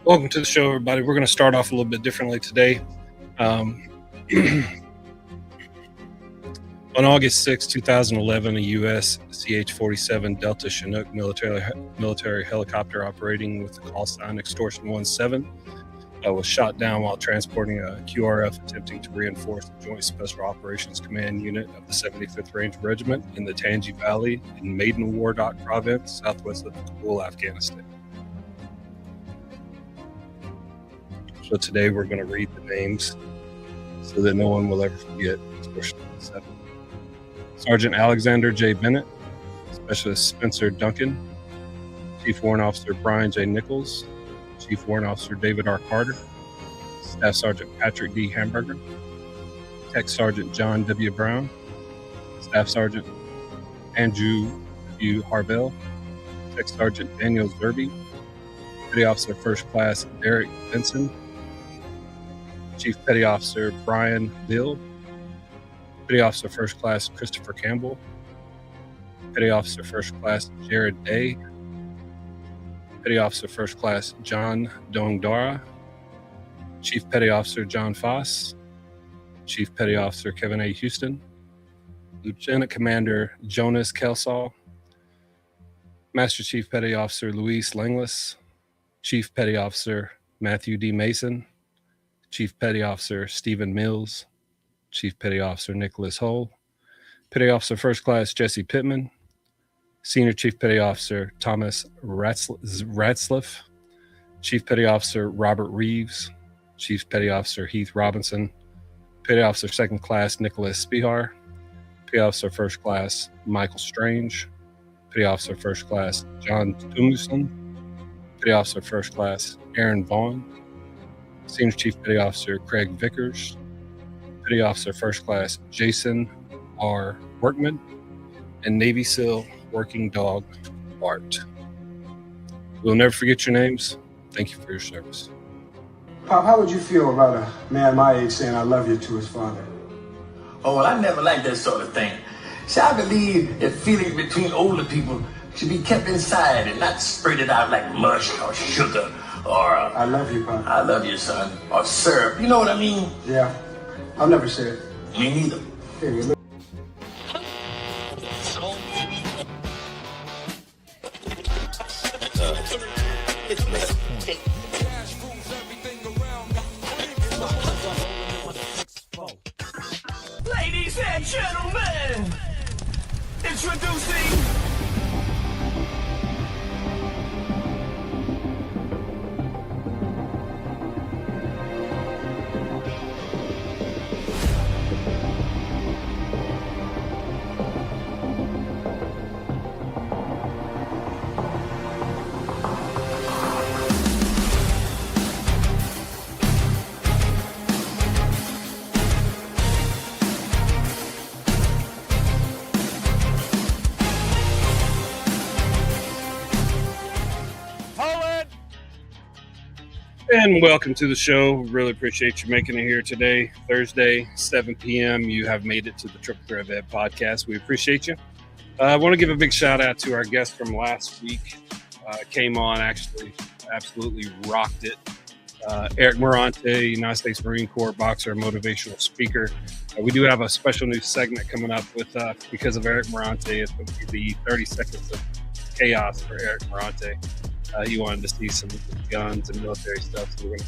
Welcome to the show, everybody. We're going to start off a little bit differently today. On August 6, 2011, a U.S. CH-47 Delta Chinook military helicopter operating with the call sign Extortion 17 was shot down while transporting a QRF attempting to reinforce the Joint Special Operations Command Unit of the 75th Ranger Regiment in the Tangi Valley in Maiden Wardak Province, southwest of Kabul, Afghanistan. So today we're going to read the names so that no one will ever forget Extortion 17. Sergeant Alexander J. Bennett, Specialist Spencer Duncan, Chief Warrant Officer Brian J. Nichols, Chief Warrant Officer David R. Carter, Staff Sergeant Patrick D. Hamburger, Tech Sergeant John W. Brown, Staff Sergeant Andrew W. Harvell, Tech Sergeant Daniel Zerby, Petty Officer First Class Derek Benson, Chief Petty Officer Brian Dill, Petty Officer First Class Christopher Campbell, Petty Officer First Class Jared Day, Petty Officer First Class John Dongdara, Chief Petty Officer John Foss, Chief Petty Officer Kevin A. Houston, Lieutenant Commander Jonas Kelsall, Master Chief Petty Officer Luis Langlis, Chief Petty Officer Matthew D. Mason, Chief Petty Officer Stephen Mills, Chief Petty Officer Nicholas Hull, Petty Officer First Class Jesse Pittman, Senior Chief Petty Officer Thomas Ratzliff, Chief Petty Officer Robert Reeves, Chief Petty Officer Heath Robinson, Petty Officer Second Class Nicholas Spihar, Petty Officer First Class Michael Strange, Petty Officer First Class John Tumuson, Petty Officer First Class Aaron Vaughn, Senior Chief Petty Officer Craig Vickers, Petty Officer First Class Jason R. Workman, and Navy SEAL Working Dog Bart. We'll never forget your names. Thank you for your service. Pop, how would you feel about a man my age saying I love you to his father? Oh, well, I never liked that sort of thing. See, I believe that feelings between older people should be kept inside and not spread out like mush or sugar or I love you, Pop. I love you, son, or syrup. You know what I mean? Yeah. I'll never say it. Me neither. Hey, look. Ladies and gentlemen, introducing And welcome to the show. Really appreciate you making it here today, Thursday, 7 p.m. You have made it to the Triple Threat Ed podcast. We appreciate you. I want to give a big shout out to our guest from last week. Came on, actually absolutely rocked it. Eric Morante, United States Marine Corps boxer, motivational speaker. We do have a special new segment coming up with because of Eric Morante. It's going to be the 30 seconds of chaos for Eric Morante. He wanted to see some guns and military stuff, so we're going to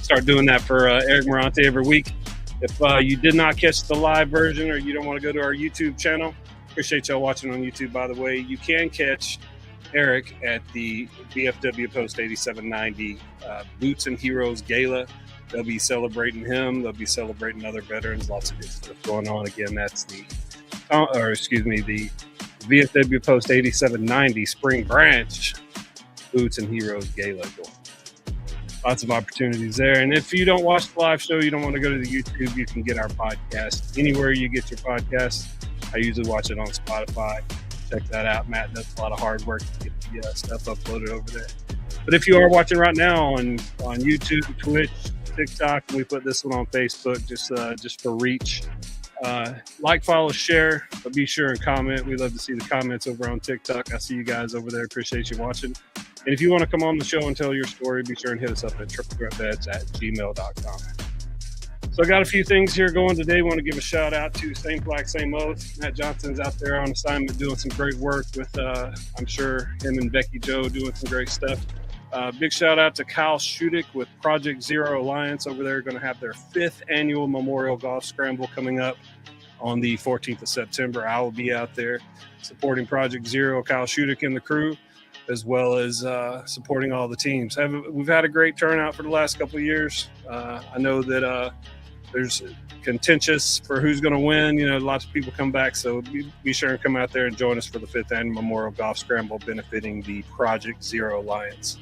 start doing that for Eric Morante every week. If you did not catch the live version or you don't want to go to our YouTube channel, appreciate y'all watching on YouTube, by the way. You can catch Eric at the VFW Post 8790 Boots and Heroes Gala. They'll be celebrating him. They'll be celebrating other veterans. Lots of good stuff going on. Again, that's the VFW Post 8790 Spring Branch Boots and Heroes Gala going. Lots of opportunities there. And if you don't watch the live show, you don't want to go to the YouTube, you can get our podcast anywhere you get your podcast. I usually watch it on Spotify. Check that out. Matt does a lot of hard work to get the stuff uploaded over there. But if you are watching right now on YouTube, Twitch, TikTok, and we put this one on Facebook just for reach, Like, follow, share, but be sure and comment. We love to see the comments over on TikTok. I see you guys over there. Appreciate you watching. And if you want to come on the show and tell your story, be sure and hit us up at triplethreatbeds@gmail.com. So I got a few things here going today. I want to give a shout out to Same Flag, Same Oath. Matt Johnson's out there on assignment doing some great work with, I'm sure, him and Becky Joe doing some great stuff. Big shout out to Kyle Schudick with Project Zero Alliance over there. Going to have their 5th annual Memorial Golf Scramble coming up on the 14th of September. I will be out there supporting Project Zero, Kyle Schudick and the crew, as well as supporting all the teams. We've had a great turnout for the last couple of years. I know that there's contentious for who's going to win. You know, lots of people come back, so be sure and come out there and join us for the 5th annual Memorial Golf Scramble benefiting the Project Zero Alliance.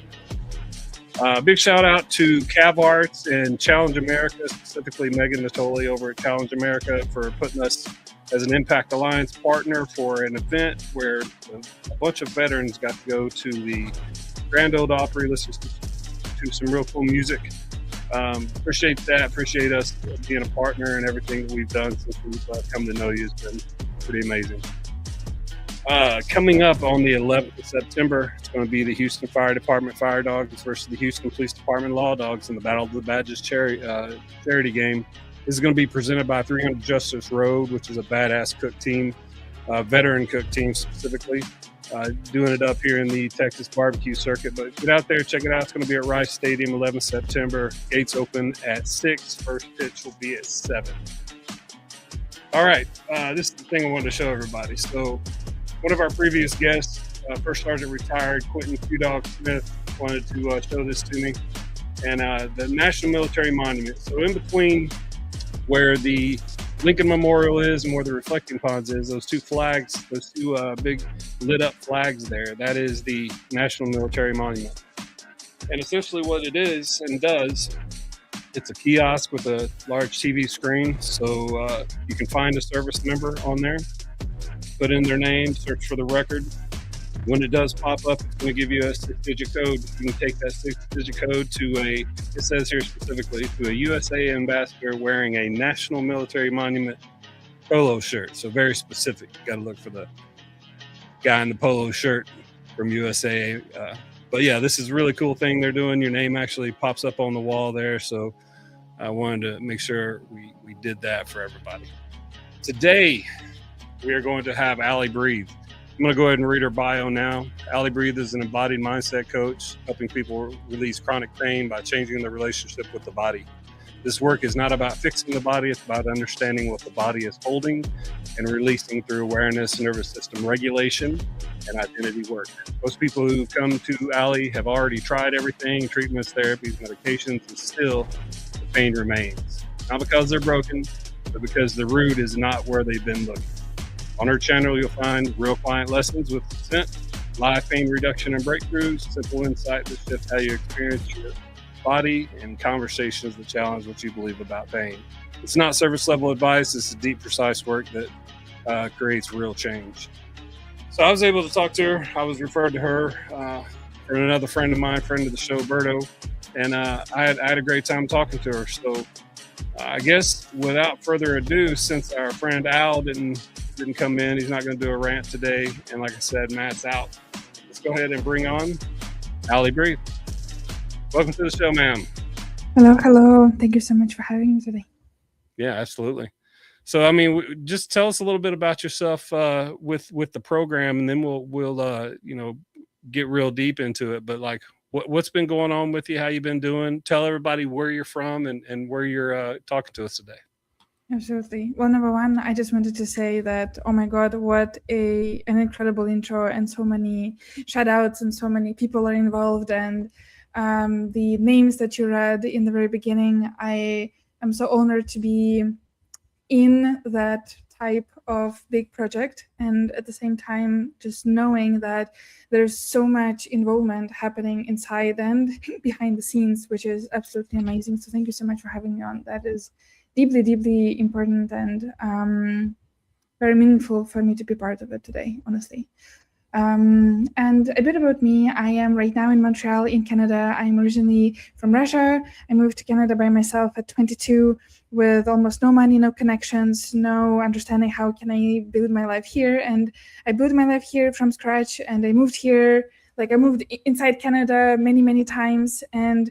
Big shout out to Cav Arts and Challenge America, specifically Megan Natoli over at Challenge America for putting us as an Impact Alliance partner for an event where a bunch of veterans got to go to the Grand Ole Opry, listen to some real cool music. Appreciate that. Appreciate us being a partner and everything that we've done since we've come to know you. It's been pretty amazing. Coming up on the 11th of September, it's going to be the Houston Fire Department Fire Dogs versus the Houston Police Department Law Dogs in the Battle of the Badges charity game. This is going to be presented by 300 Justice Road, which is a badass cook team, veteran cook team specifically, doing it up here in the Texas barbecue circuit. But get out there, check it out. It's going to be at Rice Stadium, 11th September. Gates open at 6. First pitch will be at 7. All right, this is the thing I wanted to show everybody. So one of our previous guests, First Sergeant retired Quentin Q-Dog Smith, wanted to show this to me. And the National Military Monument. So in between where the Lincoln Memorial is and where the Reflecting Ponds is, those two flags, those two big lit up flags there, that is the National Military Monument. And essentially what it is and does, it's a kiosk with a large TV screen. So you can find a service member on there, put in their name, search for the record. When it does pop up, it's going to give you a 6-digit code. You can take that 6-digit code to it says here specifically, to a USA ambassador wearing a National Military Monument polo shirt. So very specific. You got to look for the guy in the polo shirt from USA. But yeah, this is a really cool thing they're doing. Your name actually pops up on the wall there. So I wanted to make sure we did that for everybody. Today, we are going to have Aly Breathe. I'm going to go ahead and read her bio now. Aly Breathe is an embodied mindset coach, helping people release chronic pain by changing their relationship with the body. This work is not about fixing the body. It's about understanding what the body is holding and releasing through awareness, nervous system regulation, and identity work. Most people who come to Aly have already tried everything, treatments, therapies, medications, and still the pain remains. Not because they're broken, but because the root is not where they've been looking. On her channel, you'll find real client lessons with consent, live pain reduction and breakthroughs, simple insight that shift how you experience your body, and conversations that challenge what you believe about pain. It's not surface level advice. It's deep, precise work that creates real change. So I was able to talk to her. I was referred to her from another friend of mine, friend of the show, Berto, and I had a great time talking to her. So I guess without further ado, since our friend Al didn't come in, he's not going to do a rant today, and like I said, Matt's out. Let's go ahead and bring on Aly Breathe. Welcome to the show, ma'am. Hello. Thank you so much for having me today. Yeah, absolutely. So, I mean, just tell us a little bit about yourself with the program, and then we'll get real deep into it. But like, what's been going on with you? How you been doing? Tell everybody where you're from and where you're talking to us today. Absolutely. Well, number one, I just wanted to say that, oh my God, what an incredible intro, and so many shout outs and so many people are involved, and the names that you read in the very beginning. I am so honored to be in that type of big project, and at the same time just knowing that there's so much involvement happening inside and behind the scenes, which is absolutely amazing. So thank you so much for having me on. That is deeply important and very meaningful for me to be part of it today, honestly. And a bit about me, I am right now in Montreal in Canada. I'm originally from Russia. I moved to Canada by myself at 22 with almost no money, no connections, no understanding how can I build my life here. And I built my life here from scratch, and I moved here, like I moved inside Canada many, many times, and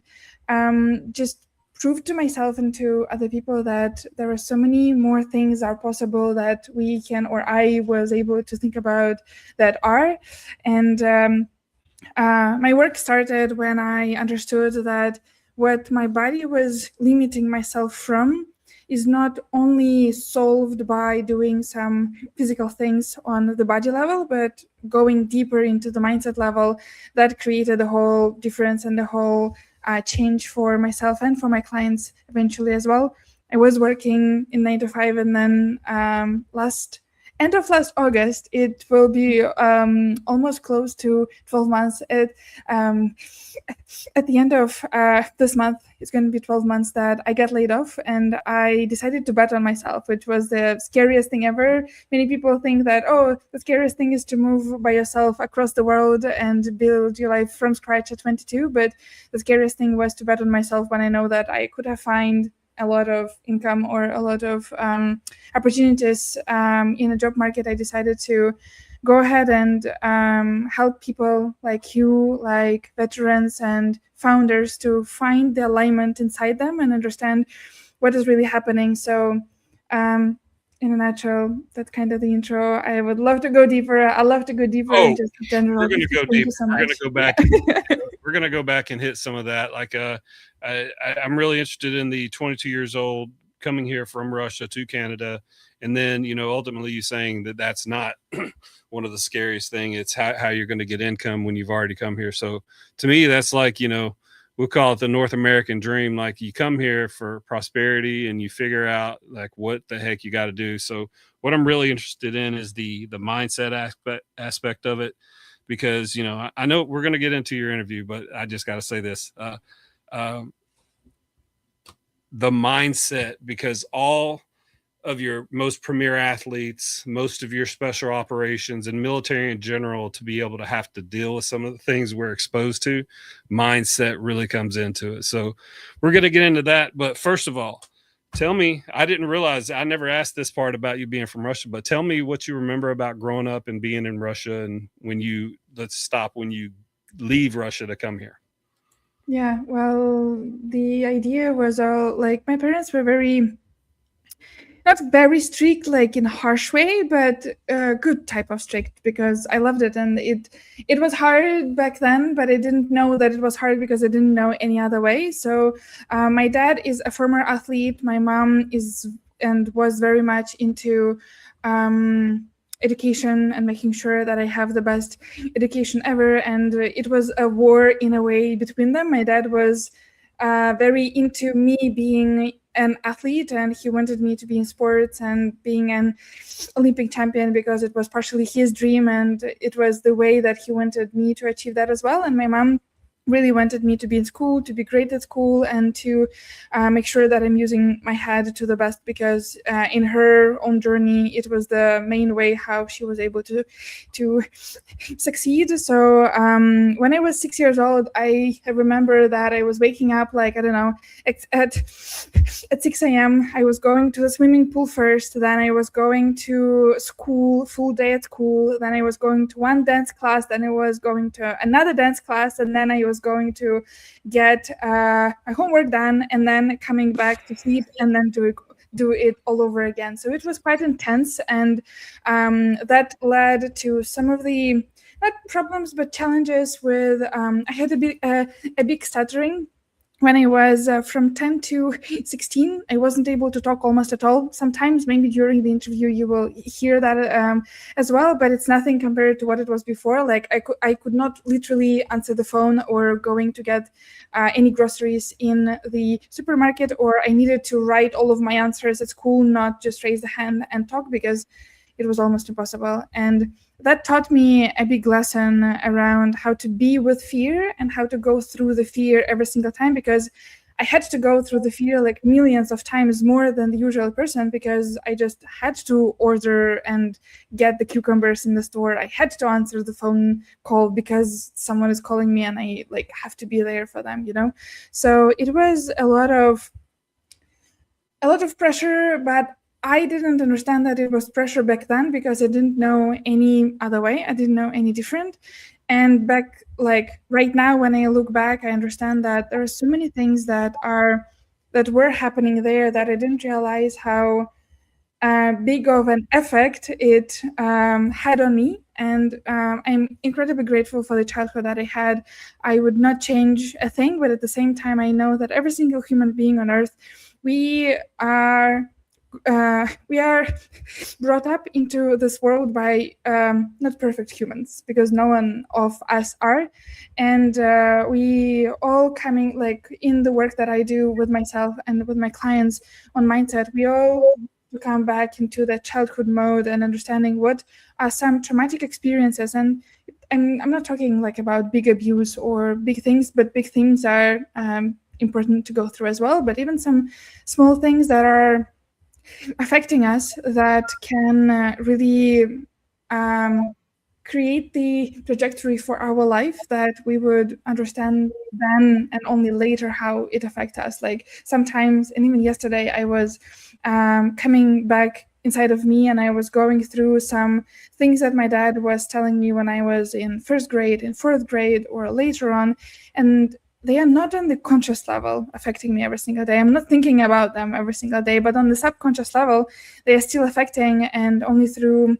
just proved to myself and to other people that there are so many more things are possible that we can, or I was able to think about that are. And my work started when I understood that what my body was limiting myself from is not only solved by doing some physical things on the body level, but going deeper into the mindset level. That created a whole difference and the whole change for myself and for my clients eventually as well. I was working in 9 to 5, and then end of last August, it will be almost close to 12 months. At the end of this month, it's going to be 12 months that I got laid off, and I decided to bet on myself, which was the scariest thing ever. Many people think that, the scariest thing is to move by yourself across the world and build your life from scratch at 22. But the scariest thing was to bet on myself when I know that I could have found a lot of income or a lot of opportunities in the job market. I decided to go ahead and help people like you, like veterans and founders, to find the alignment inside them and understand what is really happening. So in a nutshell, that's kind of the intro. I would love to go deeper. I love to go deeper in just general. We're going to go deep. So we're going to go back. We're going to go back and hit some of that. Like I'm really interested in the 22 years old coming here from Russia to Canada. And then, ultimately you saying that that's not one of the scariest things. It's how you're going to get income when you've already come here. So to me, that's like, we'll call it the North American dream. Like you come here for prosperity and you figure out like what the heck you got to do. So what I'm really interested in is the mindset aspect of it, because, I know we're going to get into your interview, but I just got to say this, the mindset, because all of your most premier athletes, most of your special operations and military in general, to be able to have to deal with some of the things we're exposed to, mindset really comes into it. So we're going to get into that. But first of all, tell me, I didn't realize, I never asked this part about you being from Russia, but tell me what you remember about growing up and being in Russia, and when you leave Russia to come here. Yeah, well, the idea was all like my parents were not very strict, like in a harsh way, but a good type of strict, because I loved it. And it was hard back then, but I didn't know that it was hard because I didn't know any other way. So my dad is a former athlete. My mom is and was very much into education and making sure that I have the best education ever. And it was a war in a way between them. My dad was very into me being an athlete, and he wanted me to be in sports and being an Olympic champion because it was partially his dream, and it was the way that he wanted me to achieve that as well. And my mom really wanted me to be in school, to be great at school, and to make sure that I'm using my head to the best, because in her own journey, it was the main way how she was able to succeed. So when I was 6 years old, I remember that I was waking up, like, I don't know, at 6 a.m. I was going to the swimming pool first, then I was going to school, full day at school, then I was going to one dance class, then I was going to another dance class, and then I was going to get my homework done, and then coming back to sleep, and then do it all over again. So it was quite intense, and that led to some of the not problems but challenges with I had a big stuttering. When I was from 10 to 16, I wasn't able to talk almost at all. Sometimes, maybe during the interview, you will hear that as well, but it's nothing compared to what it was before. Like I could not literally answer the phone or going to get any groceries in the supermarket, or I needed to write all of my answers at school, not just raise the hand and talk, because it was almost impossible. And that taught me a big lesson around how to be with fear and how to go through the fear every single time, because I had to go through the fear like millions of times more than the usual person, because I just had to order and get the cucumbers in the store. I had to answer the phone call because someone is calling me and I like have to be there for them, So it was a lot of pressure, but I didn't understand that it was pressure back then because I didn't know any other way. I didn't know any different. And right now, when I look back, I understand that there are so many things that were happening there that I didn't realize how big of an effect it had on me. And I'm incredibly grateful for the childhood that I had. I would not change a thing, but at the same time, I know that every single human being on earth, we are brought up into this world by not perfect humans, because no one of us are, and we all coming in the work that I do with myself and with my clients on mindset, we all come back into that childhood mode and understanding what are some traumatic experiences. And I'm not talking about big abuse or big things, but big things are important to go through as well, but even some small things that are affecting us that can really create the trajectory for our life that we would understand then and only later how it affects us. Like sometimes, and even yesterday, I was coming back inside of me and I was going through some things that my dad was telling me when I was in first grade, in fourth grade, or later on, and they are not on the conscious level affecting me every single day. I'm not thinking about them every single day, but on the subconscious level, they are still affecting, and only through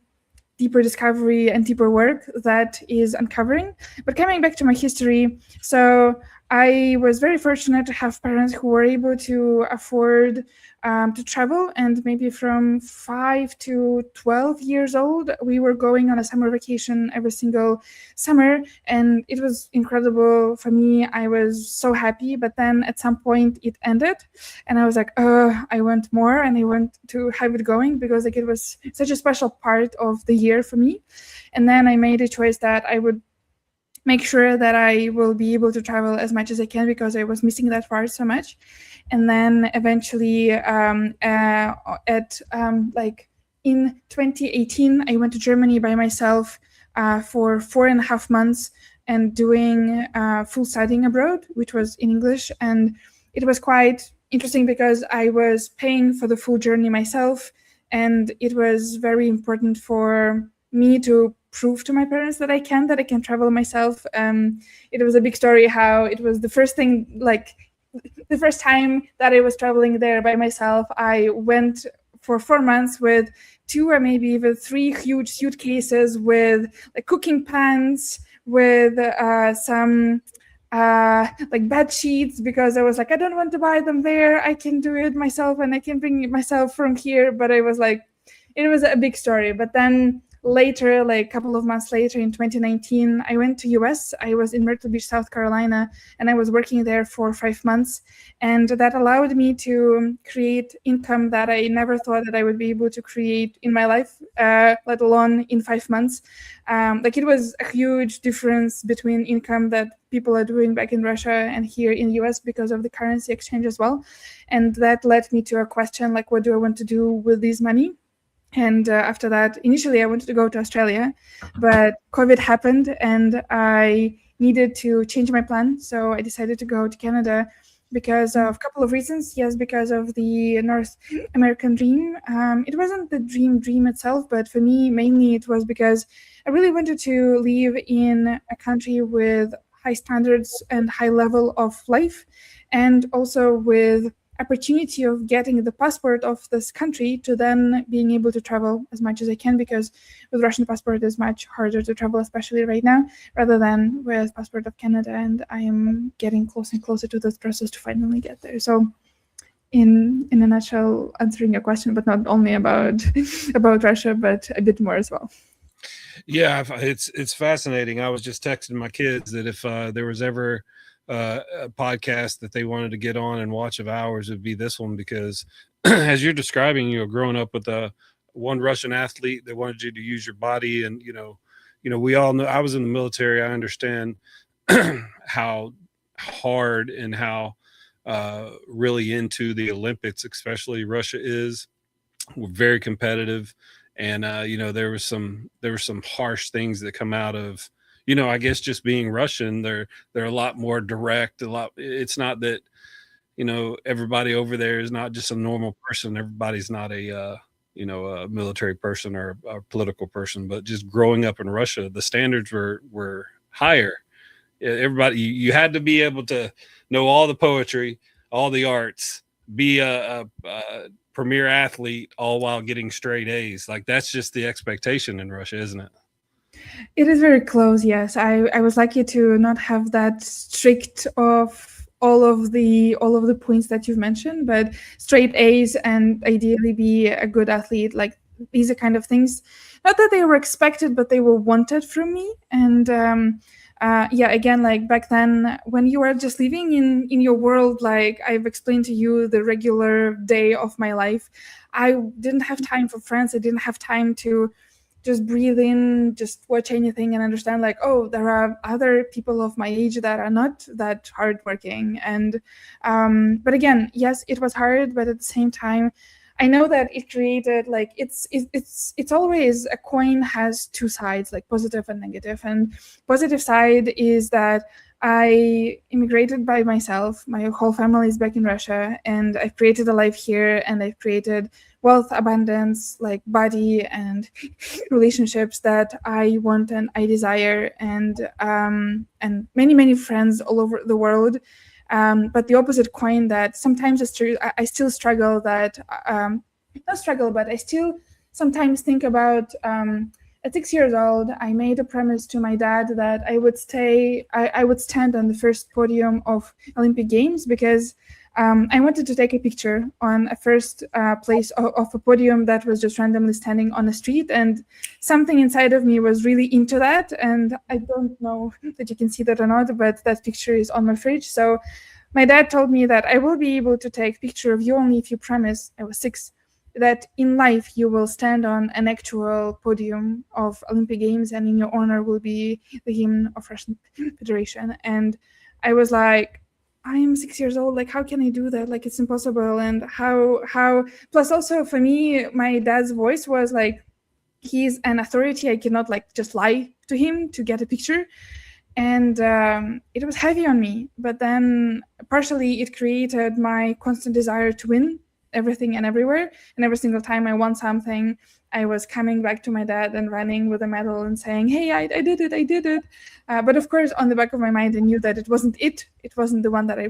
deeper discovery and deeper work that is uncovering. But coming back to my history, so I was very fortunate to have parents who were able to afford to travel, and maybe from 5 to 12 years old, we were going on a summer vacation every single summer, and it was incredible for me. I was so happy, but then at some point it ended, and I was like, I want more, and I want to have it going because it was such a special part of the year for me. And then I made a choice that I would make sure that I will be able to travel as much as I can because I was missing that part so much. And then eventually in 2018, I went to Germany by myself for 4.5 months and doing full studying abroad, which was in English. And it was quite interesting because I was paying for the full journey myself. And it was very important for me to prove to my parents that I can travel myself. It was a big story how it was the first thing, the first time that I was traveling there by myself. I went for 4 months with 2 or maybe even 3 huge suitcases with cooking pans, with some bed sheets, because I was like, I don't want to buy them there. I can do it myself and I can bring it myself from here. But I was like, it was a big story. But then later, a couple of months later in 2019, I went to US. I was in Myrtle Beach, South Carolina, and I was working there for 5 months. And that allowed me to create income that I never thought that I would be able to create in my life, let alone in 5 months. It was a huge difference between income that people are doing back in Russia and here in the US because of the currency exchange as well. And that led me to a question, what do I want to do with this money? And after that, initially I wanted to go to Australia, but COVID happened and I needed to change my plan. So I decided to go to Canada because of a couple of reasons. Yes, because of the North American dream. It wasn't the dream itself, but for me, mainly it was because I really wanted to live in a country with high standards and high level of life, and also with opportunity of getting the passport of this country to then being able to travel as much as I can, because with Russian passport is much harder to travel, especially right now, rather than with passport of Canada. And I am getting closer and closer to this process to finally get there. So in a nutshell, answering your question, but not only about Russia, but a bit more as well. Yeah, it's fascinating. I was just texting my kids that if there was ever a podcast that they wanted to get on and watch of ours, would be this one, because as you're describing, growing up with one Russian athlete that wanted you to use your body, and we all know, I was in the military. I understand how hard and how really into the Olympics, especially Russia is. We're very competitive, and there was some harsh things that come out of, I guess just being Russian. They're a lot more direct. It's not that everybody over there is not just a normal person. Everybody's not a military person or a political person, but just growing up in Russia, the standards were higher. Everybody, you had to be able to know all the poetry, all the arts, be a premier athlete, all while getting straight A's. Like, that's just the expectation in Russia, isn't it? It is very close. Yes, I was lucky to not have that strict of all of the points that you've mentioned, but straight A's and ideally be a good athlete. Like, these are kind of things, not that they were expected, but they were wanted from me. And again, like back then, when you were just living in your world, like I've explained to you, the regular day of my life, I didn't have time for friends. I didn't have time to just breathe in, just watch anything and understand like, oh, there are other people of my age that are not that hardworking. And but again, yes, it was hard, but at the same time, I know that it created like it's always a coin has two sides, like positive and negative. And positive side is that I immigrated by myself. My whole family is back in Russia, and I've created a life here, and I've created wealth, abundance, like body and relationships that I want and I desire, and many friends all over the world. But the opposite coin, that sometimes I still struggle, that not struggle, but I still sometimes think about. At 6 years old, I made a promise to my dad that I would stand on the first podium of Olympic Games, because I wanted to take a picture on a first place of a podium that was just randomly standing on a street, and something inside of me was really into that. And I don't know that you can see that or not, but that picture is on my fridge. So my dad told me that I will be able to take a picture of you only if you promise, I was 6, that in life you will stand on an actual podium of Olympic Games, and in your honor will be the hymn of Russian Federation. And I was like, I am 6 years old, like how can I do that? Like, it's impossible. And how plus also for me, my dad's voice was like, he's an authority, I cannot like just lie to him to get a picture. And it was heavy on me, but then partially it created my constant desire to win everything and everywhere. And every single time I won something, I was coming back to my dad and running with a medal and saying, hey, I did it. But of course, on the back of my mind, I knew that it wasn't the one that I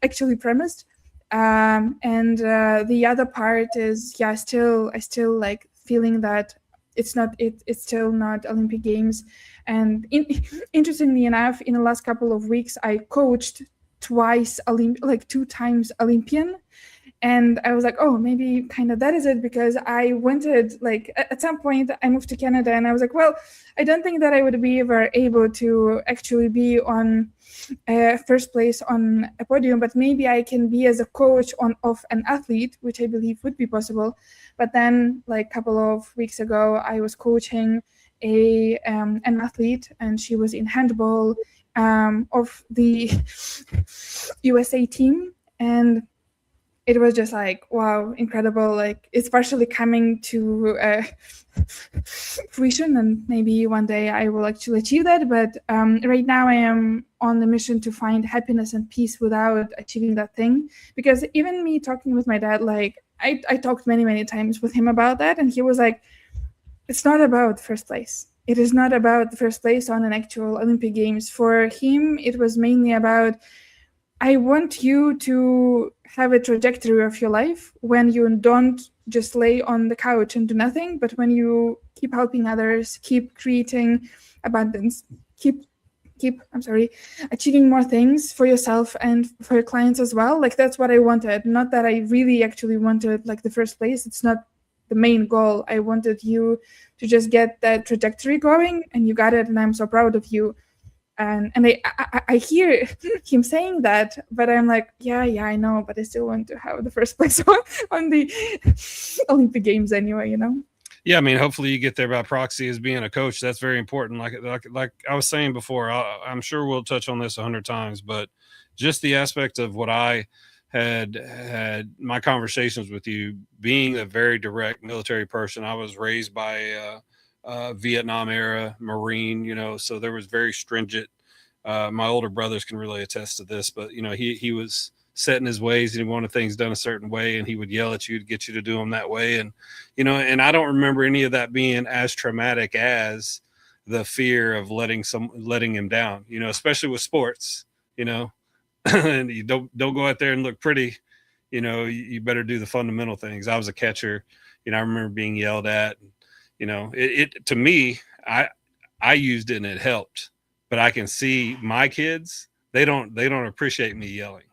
actually promised. And the other part is, I still like feeling that it's still not Olympic Games. And interestingly enough, in the last couple of weeks, I coached twice, 2 times Olympian. And I was like, oh, maybe kind of that is it, because I wanted, like, at some point I moved to Canada, and I was like, well, I don't think that I would be ever able to actually be on first place on a podium, but maybe I can be as a coach of an athlete, which I believe would be possible. But then, like a couple of weeks ago, I was coaching an athlete, and she was in handball of the USA team, and it was just like, wow, incredible. Like, it's partially coming to fruition, and maybe one day I will actually achieve that. But right now I am on the mission to find happiness and peace without achieving that thing. Because even me talking with my dad, like I talked many times with him about that, and he was like, it's not about first place. It is not about the first place on an actual Olympic Games. For him, it was mainly about, I want you to have a trajectory of your life when you don't just lay on the couch and do nothing, but when you keep helping others, keep creating abundance, keep achieving more things for yourself and for your clients as well. Like, that's what I wanted. Not that I really actually wanted like the first place. It's not the main goal. I wanted you to just get that trajectory going, and you got it, and I'm so proud of you. And I hear him saying that, but I'm like, yeah, I know, but I still want to have the first place on the Olympic Games anyway, Yeah, I mean, hopefully you get there by proxy as being a coach. That's very important. Like I was saying before, I'm sure we'll touch on this 100 times, but just the aspect of what I had my conversations with you, being a very direct military person. I was raised by Vietnam era Marine, so there was very stringent. My older brothers can really attest to this, but he was set in his ways and he wanted things done a certain way, and he would yell at you to get you to do them that way. And and I don't remember any of that being as traumatic as the fear of letting him down, especially with sports, and you don't go out there and look pretty, you better do the fundamental things. I was a catcher, I remember being yelled at, it to me, I used it and it helped, but I can see my kids, they don't appreciate me yelling.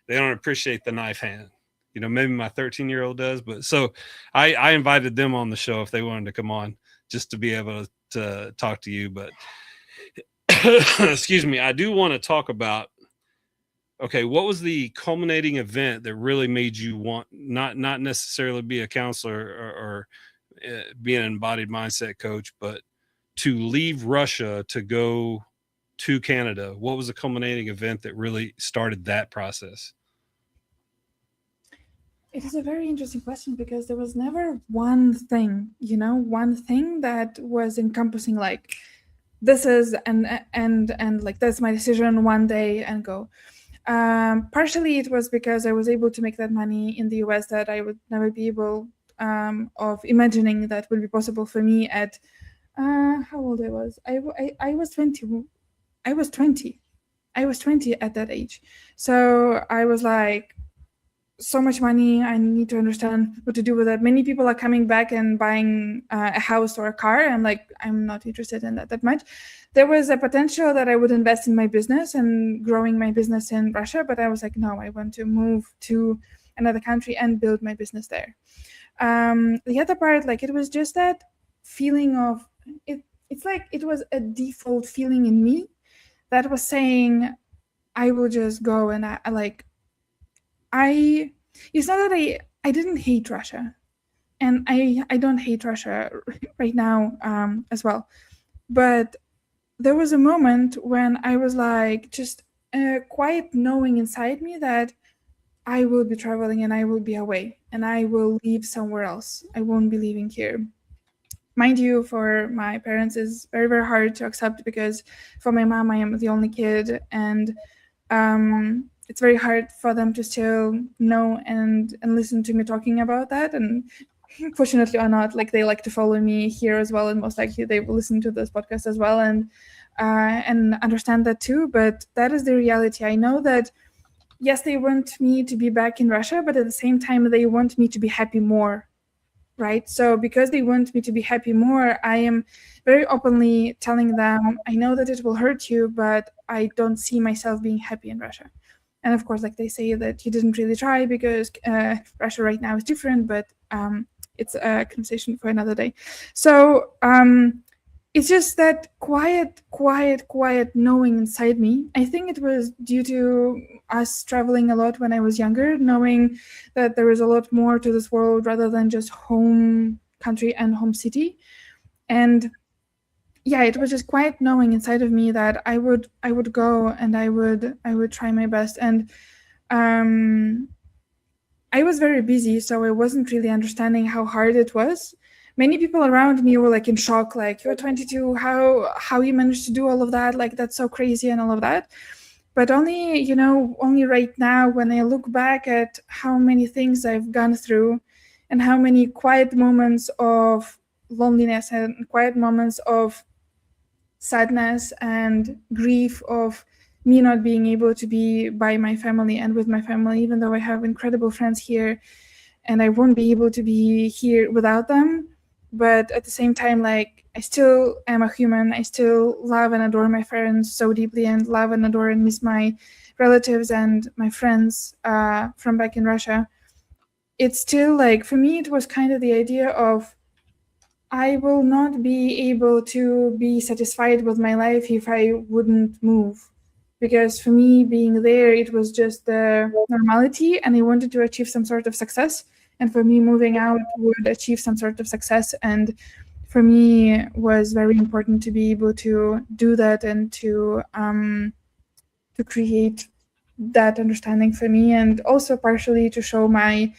They don't appreciate the knife hand. Maybe my 13-year-old does, but so I invited them on the show if they wanted to come on just to be able to talk to you. But excuse me, I do want to talk about, okay, what was the culminating event that really made you want not necessarily be a counselor or be an embodied mindset coach, but to leave Russia to go to Canada? What was the culminating event that really started that process? It is a very interesting question because there was never one thing, one thing that was encompassing like this is and like that's my decision one day and go. Partially it was because I was able to make that money in the US that I would never be able of imagining that would be possible for me at how old I was. I was 20. I was 20 at that age. So I was like, so much money, I need to understand what to do with it. Many people are coming back and buying a house or a car, and like I'm not interested in that much. There was a potential that I would invest in my business and growing my business in Russia, but I was like, no, I want to move to another country and build my business there. The other part, like it was just that feeling of it. It's like it was a default feeling in me that was saying, I will just go and it's not that I didn't hate Russia, and I don't hate Russia right now as well, but there was a moment when I was like just a quiet knowing inside me that I will be traveling and I will be away and I will leave somewhere else. I won't be leaving here. Mind you, for my parents is very, very hard to accept because for my mom, I am the only kid, and it's very hard for them to still know and listen to me talking about that. And fortunately or not, like they like to follow me here as well, and most likely they will listen to this podcast as well and understand that too. But that is the reality. I know that yes, they want me to be back in Russia, but at the same time they want me to be happy more, right? So because they want me to be happy more, I am very openly telling them, I know that it will hurt you, but I don't see myself being happy in Russia. And of course, like they say that you didn't really try because Russia right now is different, but it's a conversation for another day. So it's just that quiet knowing inside me. I think it was due to us traveling a lot when I was younger, knowing that there is a lot more to this world rather than just home country and home city. And yeah, it was just quiet knowing inside of me that I would go and I would try my best. And I was very busy, so I wasn't really understanding how hard it was. Many people around me were like in shock, like, you're 22, how you managed to do all of that? Like, that's so crazy and all of that. But only right now, when I look back at how many things I've gone through and how many quiet moments of loneliness and quiet moments of sadness and grief of me not being able to be by my family and with my family, even though I have incredible friends here and I won't be able to be here without them. But at the same time, like, I still am a human. I still love and adore my friends so deeply and love and adore and miss my relatives and my friends from back in Russia. It's still like, for me, it was kind of the idea of I will not be able to be satisfied with my life if I wouldn't move. Because for me, being there, it was just the normality, and I wanted to achieve some sort of success. And for me, moving out would achieve some sort of success. And for me, it was very important to be able to do that and to create that understanding for me, and also partially to show my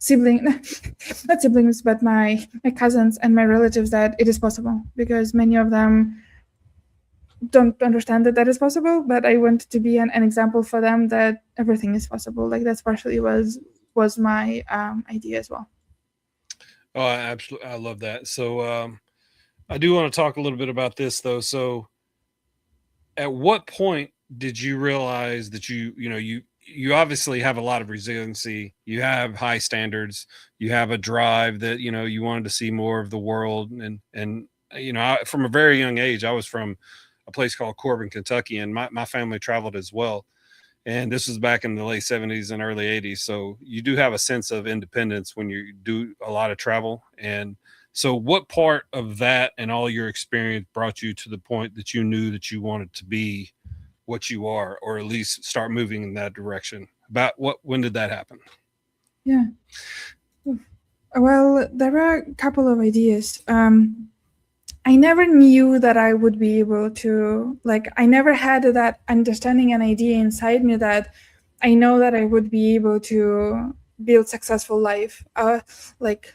not siblings, but my cousins and my relatives that it is possible, because many of them don't understand that is possible, but I wanted to be an example for them that everything is possible. Like that's partially was my idea as well. Oh, absolutely. I love that. So I do want to talk a little bit about this though. So at what point did you realize that you obviously have a lot of resiliency, you have high standards, you have a drive that, you wanted to see more of the world. And from a very young age, I was from a place called Corbin, Kentucky, and my family traveled as well. And this was back in the late 70s and early 80s. So you do have a sense of independence when you do a lot of travel. And so what part of that and all your experience brought you to the point that you knew that you wanted to be what you are, or at least start moving in that direction? When did that happen? Yeah. Well, there are a couple of ideas. I never knew that I would be able to, I never had that understanding and idea inside me that I know that I would be able to build successful life. Outside,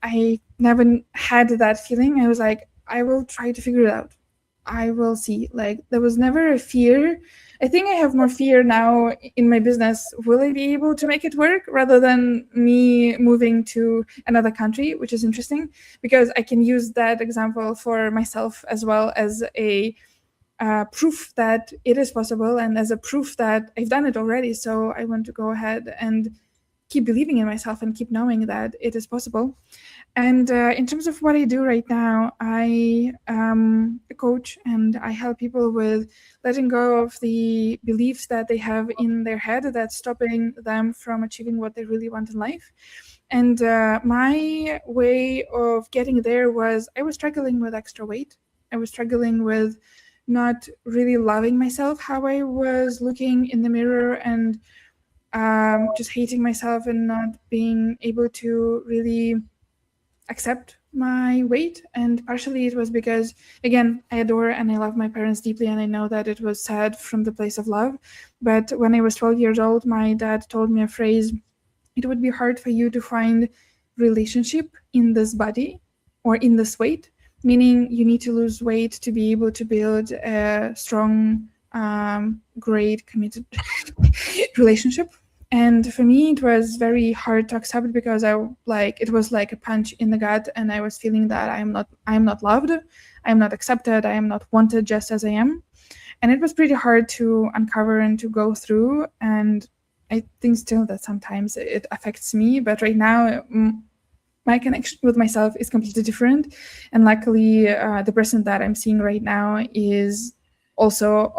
I never had that feeling. I was like, I will try to figure it out. I will see. There was never a fear. I think I have more fear now in my business. Will I be able to make it work, rather than me moving to another country, which is interesting because I can use that example for myself as well as a proof that it is possible, and as a proof that I've done it already. So I want to go ahead and keep believing in myself and keep knowing that it is possible. And in terms of what I do right now, I am a coach, and I help people with letting go of the beliefs that they have in their head that's stopping them from achieving what they really want in life. And my way of getting there was, I was struggling with extra weight. I was struggling with not really loving myself, how I was looking in the mirror, and just hating myself and not being able to really accept my weight. And partially it was because, again, I adore and I love my parents deeply, and I know that it was said from the place of love. But when I was 12 years old, my dad told me a phrase: it would be hard for you to find relationship in this body or in this weight, meaning you need to lose weight to be able to build a strong, great, committed relationship. And for me, it was very hard to accept, because it was like a punch in the gut, and I was feeling that I'm not loved, I'm not accepted, I am not wanted just as I am. And it was pretty hard to uncover and to go through. And I think still that sometimes it affects me, but right now my connection with myself is completely different. And luckily, the person that I'm seeing right now is also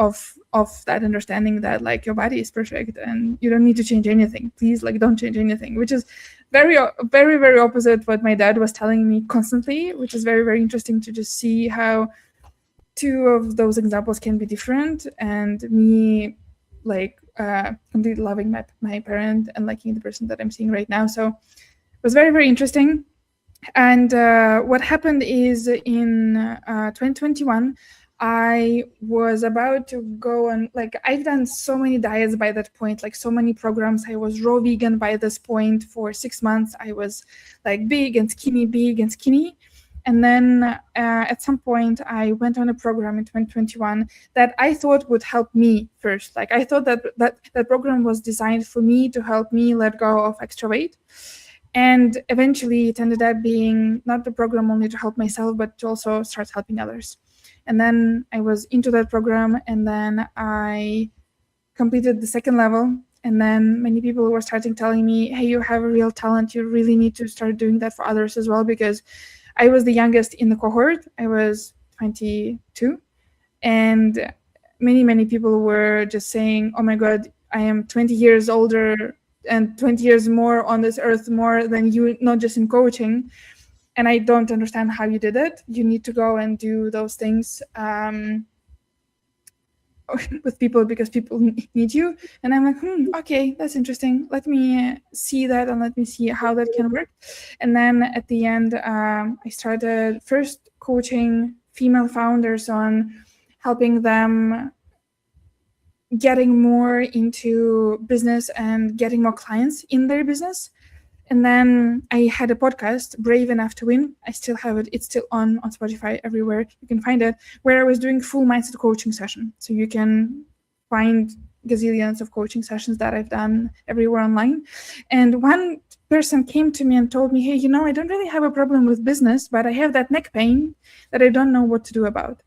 of that understanding that your body is perfect and you don't need to change anything. Please, don't change anything, which is very, very, very opposite what my dad was telling me constantly, which is very, very interesting to just see how two of those examples can be different. And me completely loving my parent and liking the person that I'm seeing right now. So it was very, very interesting. And what happened is in 2021, I was about to go on, I've done so many diets by that point, so many programs. I was raw vegan by this point for 6 months. I was big and skinny. And then at some point I went on a program in 2021 that I thought would help me first. I thought that program was designed for me to help me let go of extra weight. And eventually it ended up being not the program only to help myself, but to also start helping others. And then I was into that program, and then I completed the second level. And then many people were starting telling me, hey, you have a real talent. You really need to start doing that for others as well, because I was the youngest in the cohort. I was 22. And many, many people were just saying, oh my God, I am 20 years older and 20 years more on this earth, more than you, not just in coaching. And I don't understand how you did it. You need to go and do those things. with people because people need you. And I'm like, okay, that's interesting. Let me see that and let me see how that can work. And then at the end, I started first coaching female founders on helping them getting more into business and getting more clients in their business. And then I had a podcast, Brave Enough to Win. I still have it. It's still on Spotify, everywhere you can find it, where I was doing full mindset coaching session. So you can find gazillions of coaching sessions that I've done everywhere online. And one person came to me and told me, hey, I don't really have a problem with business, but I have that neck pain that I don't know what to do about.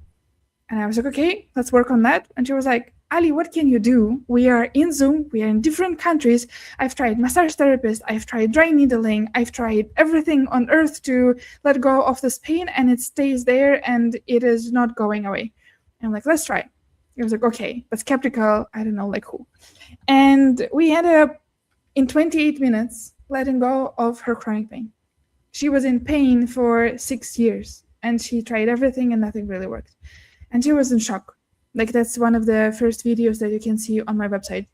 And I was like, okay, let's work on that. And she was like, Aly, what can you do? We are in Zoom. We are in different countries. I've tried massage therapist. I've tried dry needling. I've tried everything on earth to let go of this pain, and it stays there and it is not going away. And I'm like, let's try. I was like, okay, but skeptical. I don't know, like who. And we ended up in 28 minutes letting go of her chronic pain. She was in pain for 6 years and she tried everything and nothing really worked. And she was in shock. Like, that's one of the first videos that you can see on my website.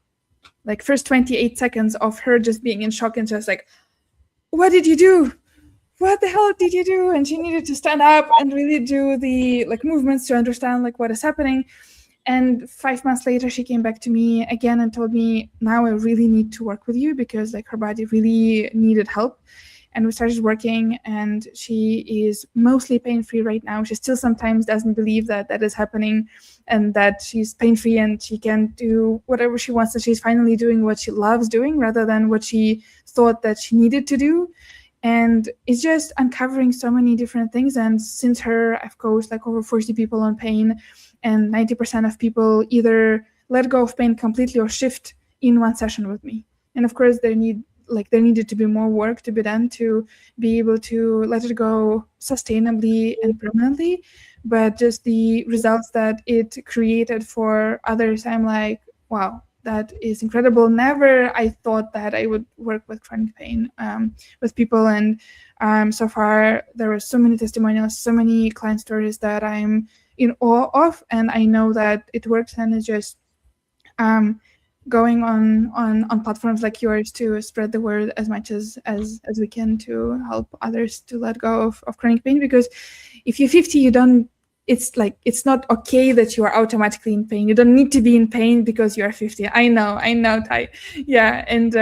Like, first 28 seconds of her just being in shock and just like, what did you do? What the hell did you do? And she needed to stand up and really do the movements to understand what is happening. And 5 months later, she came back to me again and told me, now I really need to work with you because her body really needed help. And we started working, and she is mostly pain-free right now. She still sometimes doesn't believe that is happening and that she's pain-free and she can do whatever she wants, and she's finally doing what she loves doing rather than what she thought that she needed to do. And it's just uncovering so many different things. And since her, I've coached over 40 people on pain, and 90% of people either let go of pain completely or shift in one session with me. And of course, there needed to be more work to be done to be able to let it go sustainably and permanently. But just the results that it created for others, I'm like, wow, that is incredible. Never I thought that I would work with chronic pain with people. And so far, there were so many testimonials, so many client stories that I'm in awe of. And I know that it works, and it's just going on platforms like yours to spread the word as much as we can to help others to let go of chronic pain. Because if you're 50, it's not okay that you are automatically in pain. You don't need to be in pain because you are 50. I know, Ty. Yeah, and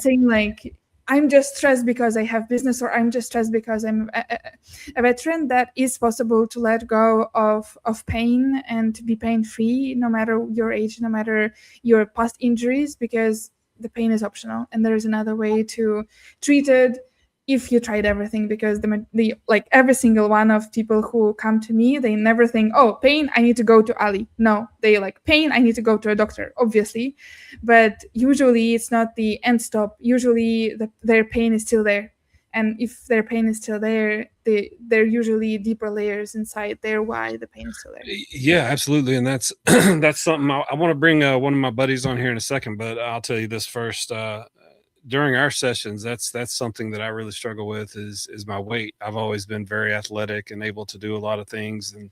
saying I'm just stressed because I have business, or I'm just stressed because I'm a veteran. That is possible to let go of pain and to be pain-free, no matter your age, no matter your past injuries, because the pain is optional. And there is another way to treat it if you tried everything, because the every single one of people who come to me, they never think, oh, pain, I need to go to Aly. No, they pain, I need to go to a doctor, obviously. But usually it's not the end stop. Usually their pain is still there. And if their pain is still there, they're usually deeper layers inside there why the pain is still there. Yeah, absolutely. And that's that's something I want to bring one of my buddies on here in a second, but I'll tell you this first. During our sessions, that's something that I really struggle with is my weight. I've always been very athletic and able to do a lot of things. And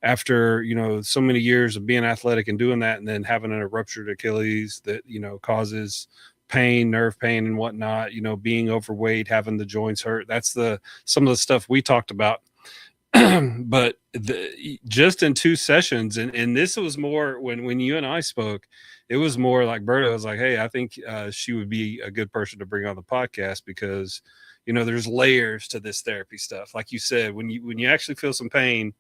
after, so many years of being athletic and doing that, and then having a ruptured Achilles that, causes pain, nerve pain and whatnot, being overweight, having the joints hurt, that's some of the stuff we talked about. But just in 2 sessions, and this was more when you and I spoke, it was more like Berta was like, hey, I think she would be a good person to bring on the podcast because, there's layers to this therapy stuff. Like you said, when you actually feel some pain,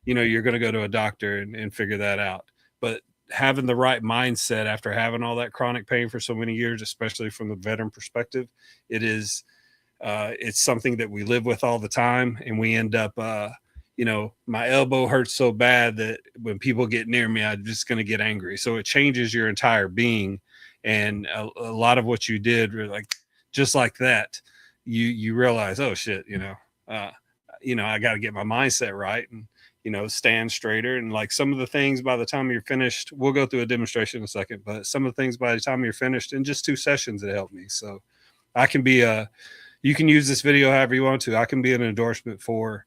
you're going to go to a doctor and figure that out. But having the right mindset after having all that chronic pain for so many years, especially from the veteran perspective, it's something that we live with all the time. And we end up, my elbow hurts so bad that when people get near me, I'm just going to get angry. So it changes your entire being. And a lot of what you did, just like that, you realize, oh shit, I got to get my mindset right and, stand straighter. And some of the things by the time you're finished, we'll go through a demonstration in a second, but some of the things by the time you're finished in just 2 sessions, it helped me. So I can be you can use this video however you want to. I can be an endorsement for,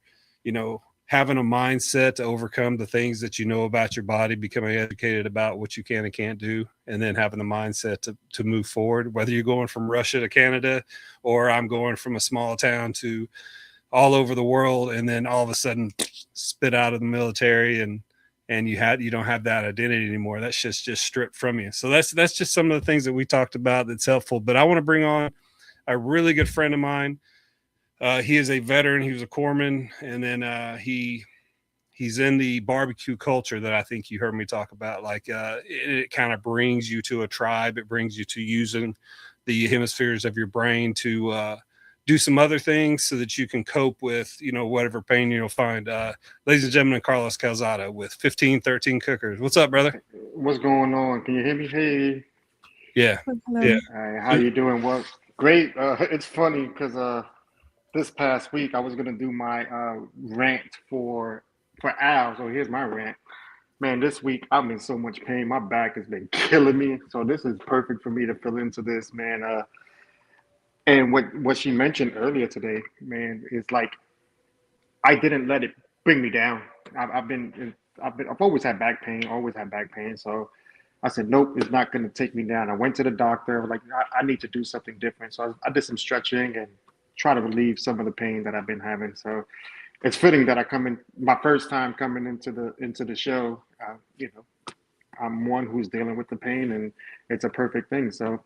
having a mindset to overcome the things that you know about your body, becoming educated about what you can and can't do, and then having the mindset to move forward, whether you're going from Russia to Canada, or I'm going from a small town to all over the world, and then all of a sudden spit out of the military, and you don't have that identity anymore. That's just stripped from you. So that's just some of the things that we talked about that's helpful. But I want to bring on a really good friend of mine. He is a veteran. He was a corpsman, and then he's in the barbecue culture that I think you heard me talk about. Like it kind of brings you to a tribe. It brings you to using the hemispheres of your brain to do some other things so that you can cope with, whatever pain you'll find. Ladies and gentlemen, Carlos Calzada with 1513 Cookers. What's up, brother? What's going on? Can you hear me? Hey. Yeah. Hello. Yeah. All right, how you doing? Well, great. It's funny because this past week I was gonna do my rant for Al. So here's my rant. Man, this week I'm in so much pain. My back has been killing me. So this is perfect for me to fill into this, man. And what she mentioned earlier today, man, is like I didn't let it bring me down. I've always had back pain. So I said, nope, it's not going to take me down. I went to the doctor, like I need to do something different. So I did some stretching and try to relieve some of the pain that I've been having. So it's fitting that I come in my first time coming into the show. I'm one who's dealing with the pain, and it's a perfect thing. So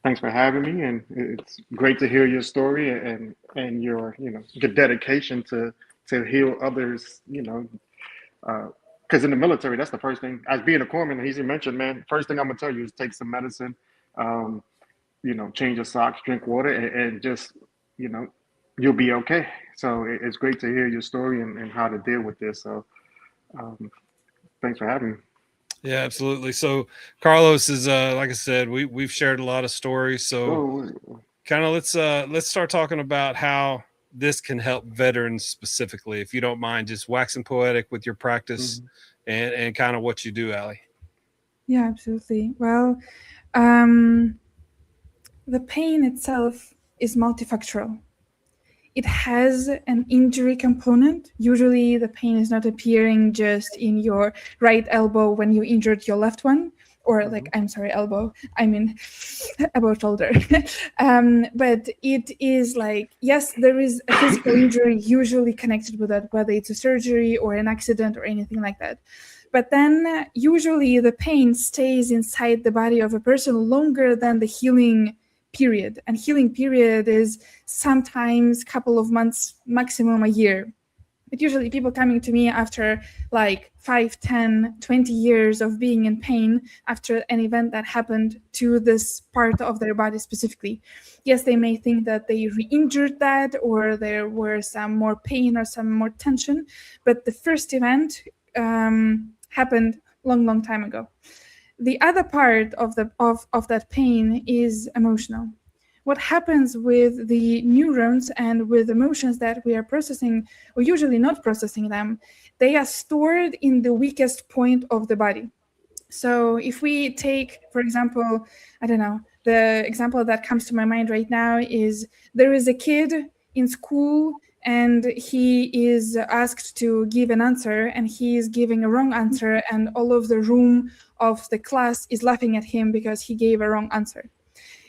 thanks for having me, and it's great to hear your story and your your dedication to heal others. Because in the military, that's the first thing. As being a corpsman, as you mentioned, man, first thing I'm gonna tell you is take some medicine, change your socks, drink water, and just you'll be okay. So it's great to hear your story and how to deal with this. So thanks for having me. Yeah, absolutely. So Carlos is, like I said, we've shared a lot of stories. So kind of let's start talking about how this can help veterans specifically, if you don't mind, just waxing poetic with your practice and kind of what you do, Aly. Yeah, absolutely. Well, the pain itself is multifactorial. It has an injury component. Usually the pain is not appearing just in your right elbow when you injured your left one, or elbow. I mean, about shoulder. But it is like, yes, there is a physical injury usually connected with that, whether it's a surgery or an accident or anything like that. But then usually the pain stays inside the body of a person longer than the healing period. And healing period is sometimes a couple of months, maximum a year. But usually people coming to me after like 5, 10, 20 years of being in pain after an event that happened to this part of their body specifically. Yes, they may think that they re-injured that, or there were some more pain or some more tension, but the first event happened long time ago. The other part of that pain is emotional. What happens with the neurons and with emotions that we are processing, or usually not processing them, they are stored in the weakest point of the body. So if we take, for example, the example that comes to my mind right now is there is a kid in school and he is asked to give an answer and he is giving a wrong answer, and all of the room of the class is laughing at him because he gave a wrong answer.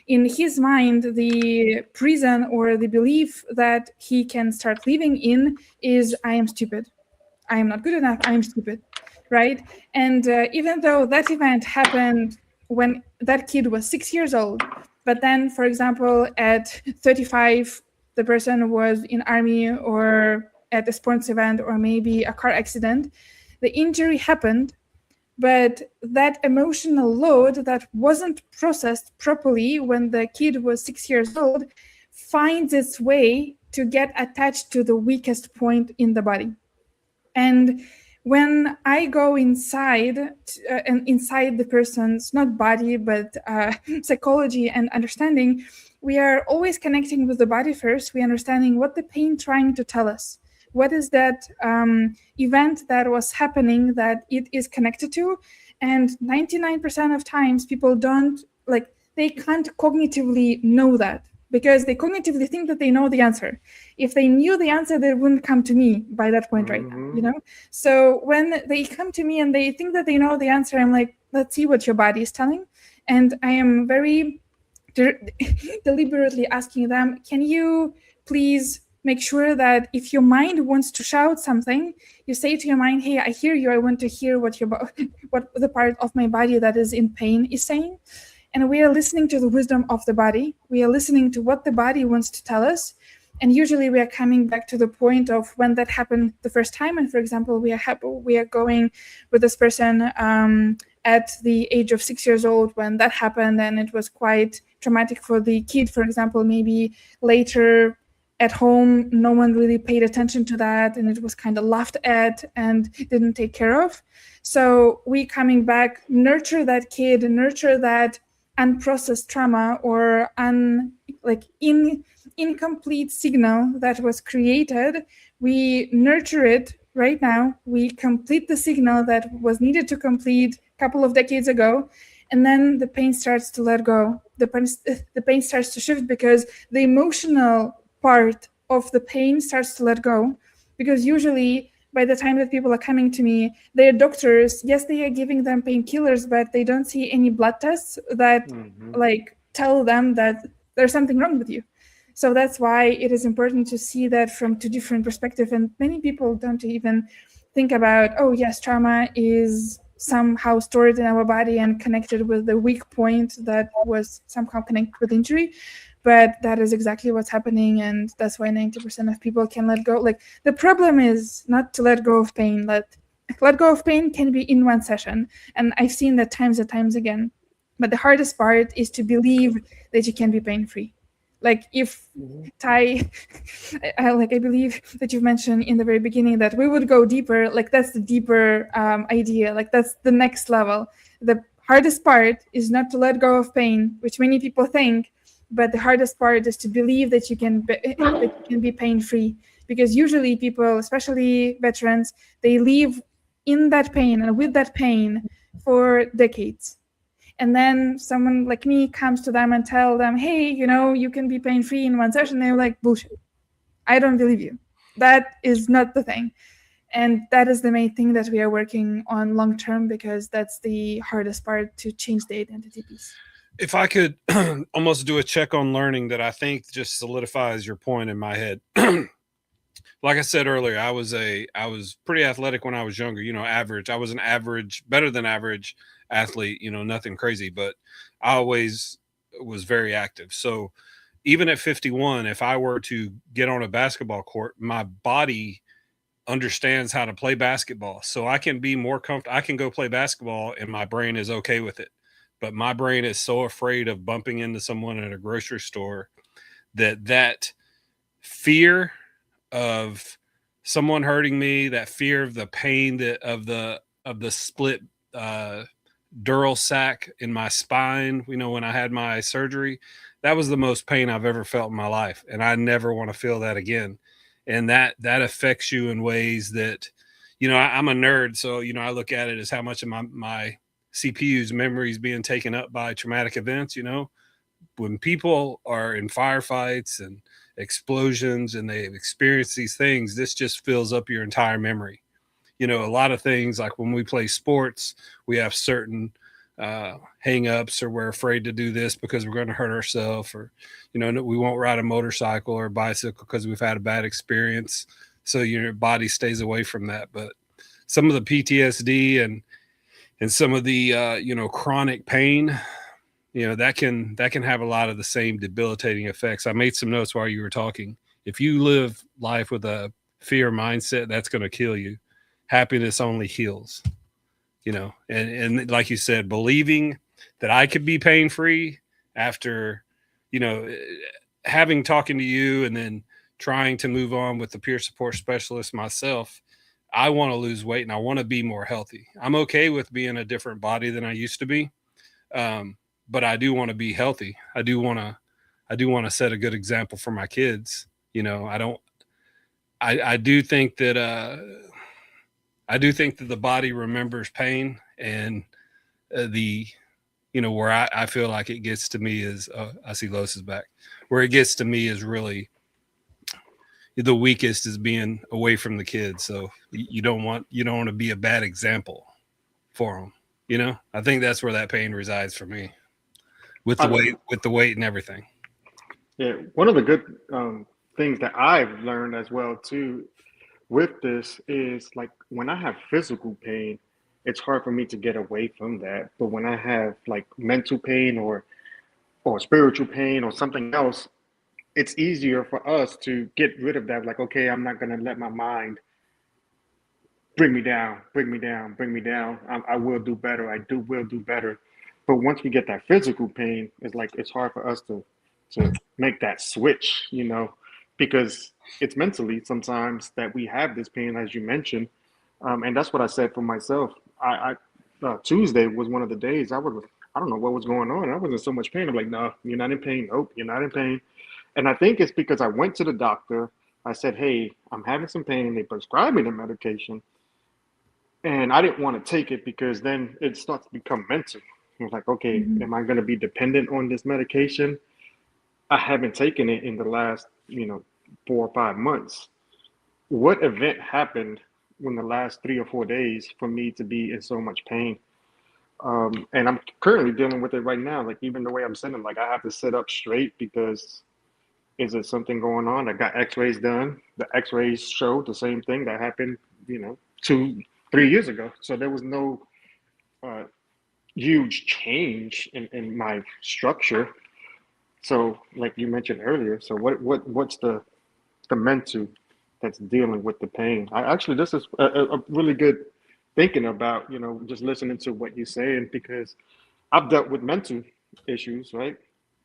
In his mind, the prison or the belief that he can start living in is, I am stupid. I am not good enough. I am stupid, right? And even though that event happened when that kid was 6 years old, but then, for example, at 35, the person was in army or at a sports event or maybe a car accident, the injury happened, but that emotional load that wasn't processed properly when the kid was 6 years old finds its way to get attached to the weakest point in the body. And when I go inside the person's, not body, but psychology and understanding, we are always connecting with the body first. We are understanding what the pain trying to tell us. What is that event that was happening that it is connected to? And 99% of times people they can't cognitively know that. because they cognitively think that they know the answer. If they knew the answer, they wouldn't come to me by that point right now, So when they come to me and they think that they know the answer, I'm like, let's see what your body is telling. And I am very deliberately asking them, can you please make sure that if your mind wants to shout something, you say to your mind, hey, I hear you. I want to hear what the part of my body that is in pain is saying. And we are listening to the wisdom of the body. We are listening to what the body wants to tell us. And usually we are coming back to the point of when that happened the first time. And for example, we are going with this person at the age of 6 years old when that happened. And it was quite traumatic for the kid, for example. Maybe later at home, no one really paid attention to that. And it was kind of laughed at and didn't take care of. So we coming back, nurture that kid, nurture that unprocessed trauma or incomplete signal that was created. We nurture it right now. We complete the signal that was needed to complete a couple of decades ago, and then the pain starts to let go. The pain starts to shift because the emotional part of the pain starts to let go, because usually by the time that people are coming to me, they're doctors. Yes, they are giving them painkillers, but they don't see any blood tests that tell them that there's something wrong with you. So that's why it is important to see that from two different perspectives. And many people don't even think about, oh yes, trauma is somehow stored in our body and connected with the weak point that was somehow connected with injury. But that is exactly what's happening, and that's why 90% of people can let go. Like, the problem is not to let go of pain. Let go of pain can be in one session, and I've seen that times and times again. But the hardest part is to believe that you can be pain-free. Like, if Ty, I believe that you've mentioned in the very beginning that we would go deeper. Like, that's the deeper idea. Like, that's the next level. The hardest part is not to let go of pain, which many people think. But the hardest part is to believe that you can be pain-free, because usually people, especially veterans, they live in that pain and with that pain for decades. And then someone like me comes to them and tell them, hey, you can be pain-free in one session. They're like, bullshit. I don't believe you. That is not the thing. And that is the main thing that we are working on long-term, because that's the hardest part, to change the identity piece. If I could almost do a check on learning that I think just solidifies your point in my head. Like I said earlier, I was pretty athletic when I was younger, average. I was an average, better than average athlete, nothing crazy, but I always was very active. So even at 51, if I were to get on a basketball court, my body understands how to play basketball. So I can be more comfortable. I can go play basketball and my brain is okay with it. But my brain is so afraid of bumping into someone at a grocery store that fear of someone hurting me, that fear of the pain of the split dural sac in my spine, when I had my surgery, that was the most pain I've ever felt in my life. And I never want to feel that again. And that affects you in ways that, I'm a nerd. So, I look at it as how much of my CPU's memories being taken up by traumatic events. When people are in firefights and explosions and they've experienced these things, this just fills up your entire memory. A lot of things, like when we play sports, we have certain hang-ups, or we're afraid to do this because we're going to hurt ourselves, or we won't ride a motorcycle or a bicycle because we've had a bad experience, so your body stays away from that. But some of the PTSD and some of the chronic pain, that can have a lot of the same debilitating effects. I made some notes while you were talking. If you live life with a fear mindset, that's going to kill you. Happiness only heals, and like you said, believing that I could be pain-free after, having talking to you and then trying to move on with the peer support specialist myself. I want to lose weight and I want to be more healthy. I'm okay with being a different body than I used to be. But I do want to be healthy. I do want to set a good example for my kids. I do think that the body remembers pain, and the where I feel like it gets to me is, I see Los is back, where it gets to me is really the weakest is being away from the kids. So you don't want to be a bad example for them. I think that's where that pain resides for me with the weight and everything. Yeah. One of the good things that I've learned as well too with this is like when I have physical pain, it's hard for me to get away from that. But when I have like mental pain or spiritual pain or something else, it's easier for us to get rid of that. Like, okay, I'm not going to let my mind bring me down, bring me down, bring me down. I will do better. Will do better. But once we get that physical pain, it's like it's hard for us to make that switch, because it's mentally sometimes that we have this pain, as you mentioned, and that's what I said for myself. I Tuesday was one of the days I don't know what was going on. I was in so much pain. I'm like, no, you're not in pain. Nope, you're not in pain. And I think it's because I went to the doctor. I said, hey, I'm having some pain. They prescribed me the medication. And I didn't want to take it because then it starts to become mental. I was like, okay, am I going to be dependent on this medication? I haven't taken it in the last, 4 or 5 months. What event happened in the last 3 or 4 days for me to be in so much pain? And I'm currently dealing with it right now. Like even the way I'm sitting, like I have to sit up straight because is there something going on? I got x-rays done. The x-rays showed the same thing that happened, 2-3 years ago. So there was no huge change in my structure. So like you mentioned earlier, so what's the mental that's dealing with the pain? This is a really good thinking about, just listening to what you're saying, because I've dealt with mental issues, right?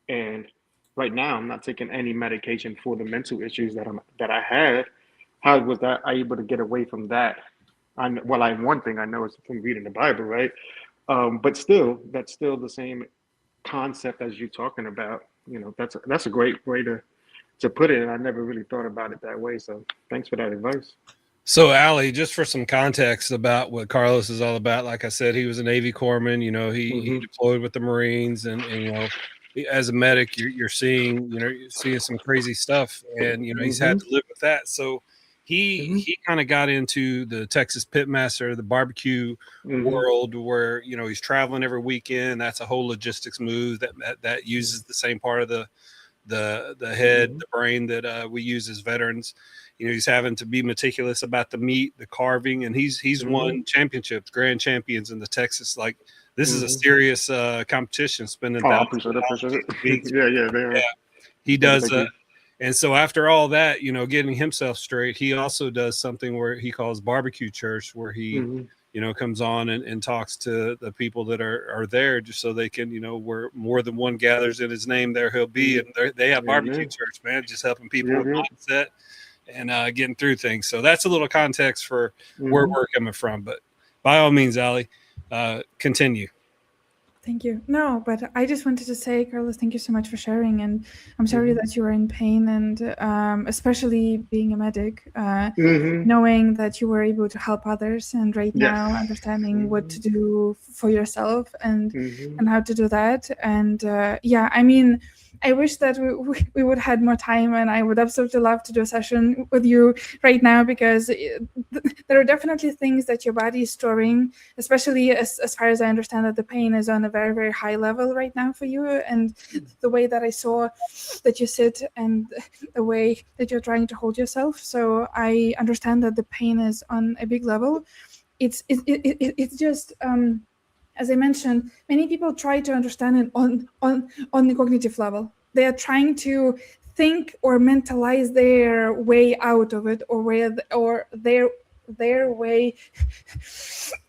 And right now I'm not taking any medication for the mental issues that I had. How was that I able to get away from that? One thing I know is from reading the Bible, right? But still, that's still the same concept as you're talking about. That's a great way to put it. And I never really thought about it that way. So thanks for that advice. So, Aly, just for some context about what Carlos is all about, like I said, he was a Navy corpsman. He deployed with the Marines, and as a medic, you're seeing some crazy stuff, and he's had to live with that. So he kind of got into the Texas Pitmaster, the barbecue world, where he's traveling every weekend. That's a whole logistics move that uses the same part of the head, the brain that we use as veterans. He's having to be meticulous about the meat, the carving, and he's won championships, grand champions in the Texas. Like this is a serious competition. Spending thousands of dollars a week. Yeah. He does. And so after all that, getting himself straight, he also does something where he calls barbecue church, where he comes on and talks to the people that are there, just so they can, where more than one gathers in his name, there he'll be. And they have barbecue church, man, just helping people with mindset and getting through things. So that's a little context for where we're coming from. But by all means, Aly, continue. Thank you. No, but I just wanted to say, Carlos, thank you so much for sharing. And I'm sorry that you were in pain, and especially being a medic, knowing that you were able to help others, and right now understanding what to do for yourself and how to do that. And I wish that we would have had more time, and I would absolutely love to do a session with you right now, because there are definitely things that your body is storing, especially as far as I understand that the pain is on a very, very high level right now for you. And the way that I saw that you sit and the way that you're trying to hold yourself. So I understand that the pain is on a big level. It's just... as I mentioned, many people try to understand it on the cognitive level. They are trying to think or mentalize their way out of it, or their way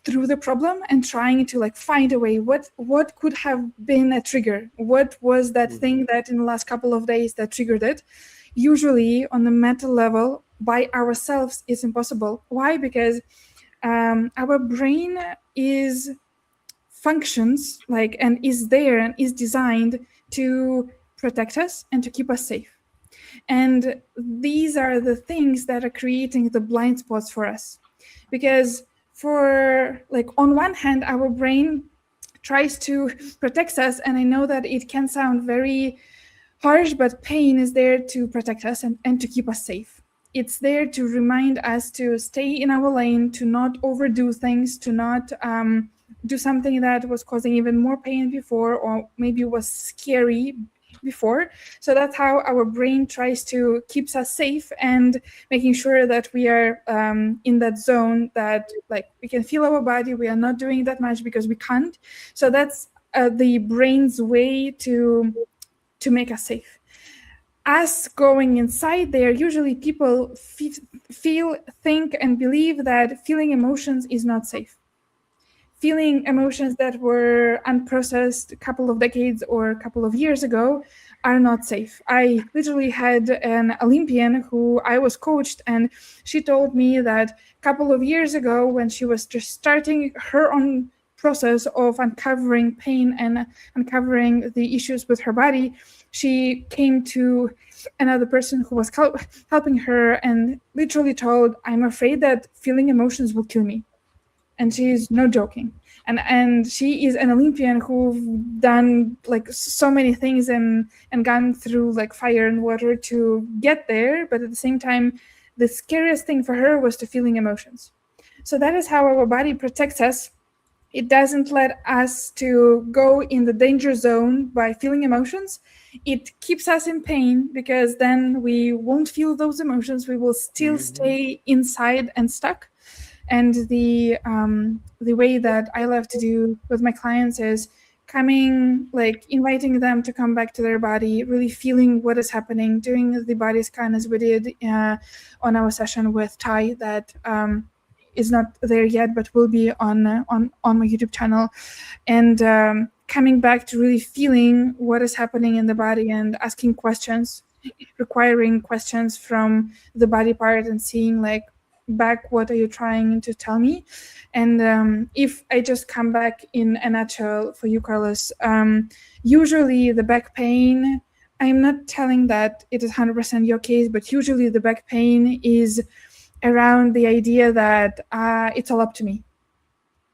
through the problem, and trying to find a way. What could have been a trigger? What was that thing that in the last couple of days that triggered it? Usually, on the mental level, by ourselves, is impossible. Why? Because our brain functions and is there and is designed to protect us and to keep us safe. And these are the things that are creating the blind spots for us. Because on one hand, our brain tries to protect us. And I know that it can sound very harsh, but pain is there to protect us and to keep us safe. It's there to remind us to stay in our lane, to not overdo things, to not do something that was causing even more pain before, or maybe was scary before. So that's how our brain tries to keeps us safe and making sure that we are in that zone that like we can feel our body. We are not doing that much because we can't. So that's the brain's way to make us safe. Us going inside there, usually people feel, think, and believe that feeling emotions is not safe. Feeling emotions that were unprocessed a couple of decades or a couple of years ago are not safe. I literally had an Olympian who I was coached, and she told me that a couple of years ago, when she was just starting her own process of uncovering pain and uncovering the issues with her body, she came to another person who was helping her and literally told, I'm afraid that feeling emotions will kill me. And she's no joking. And she is an Olympian who done like so many things and gone through like fire and water to get there. But at the same time, the scariest thing for her was to feeling emotions. So that is how our body protects us. It doesn't let us to go in the danger zone by feeling emotions. It keeps us in pain because then we won't feel those emotions. We will still stay inside and stuck. And the way that I love to do with my clients is coming, like inviting them to come back to their body, really feeling what is happening, doing the body scan as we did on our session with Ty that is not there yet, but will be on my YouTube channel, and coming back to really feeling what is happening in the body and asking questions, requiring questions from the body part and seeing like back, what are you trying to tell me? And if I just come back in a nutshell for you, Carlos, usually the back pain, I'm not telling that it is 100% your case, but usually the back pain is around the idea that it's all up to me.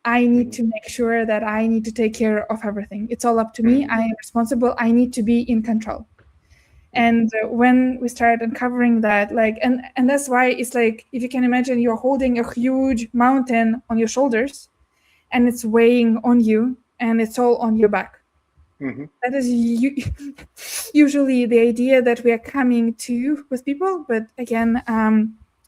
I need to make sure that I need to take care of everything. It's all up to me. I am responsible. I need to be in control. And when we start uncovering that, like, and that's why it's like, if you can imagine, you're holding a huge mountain on your shoulders and it's weighing on you and it's all on your back. That is usually the idea that we are coming to with people. But again,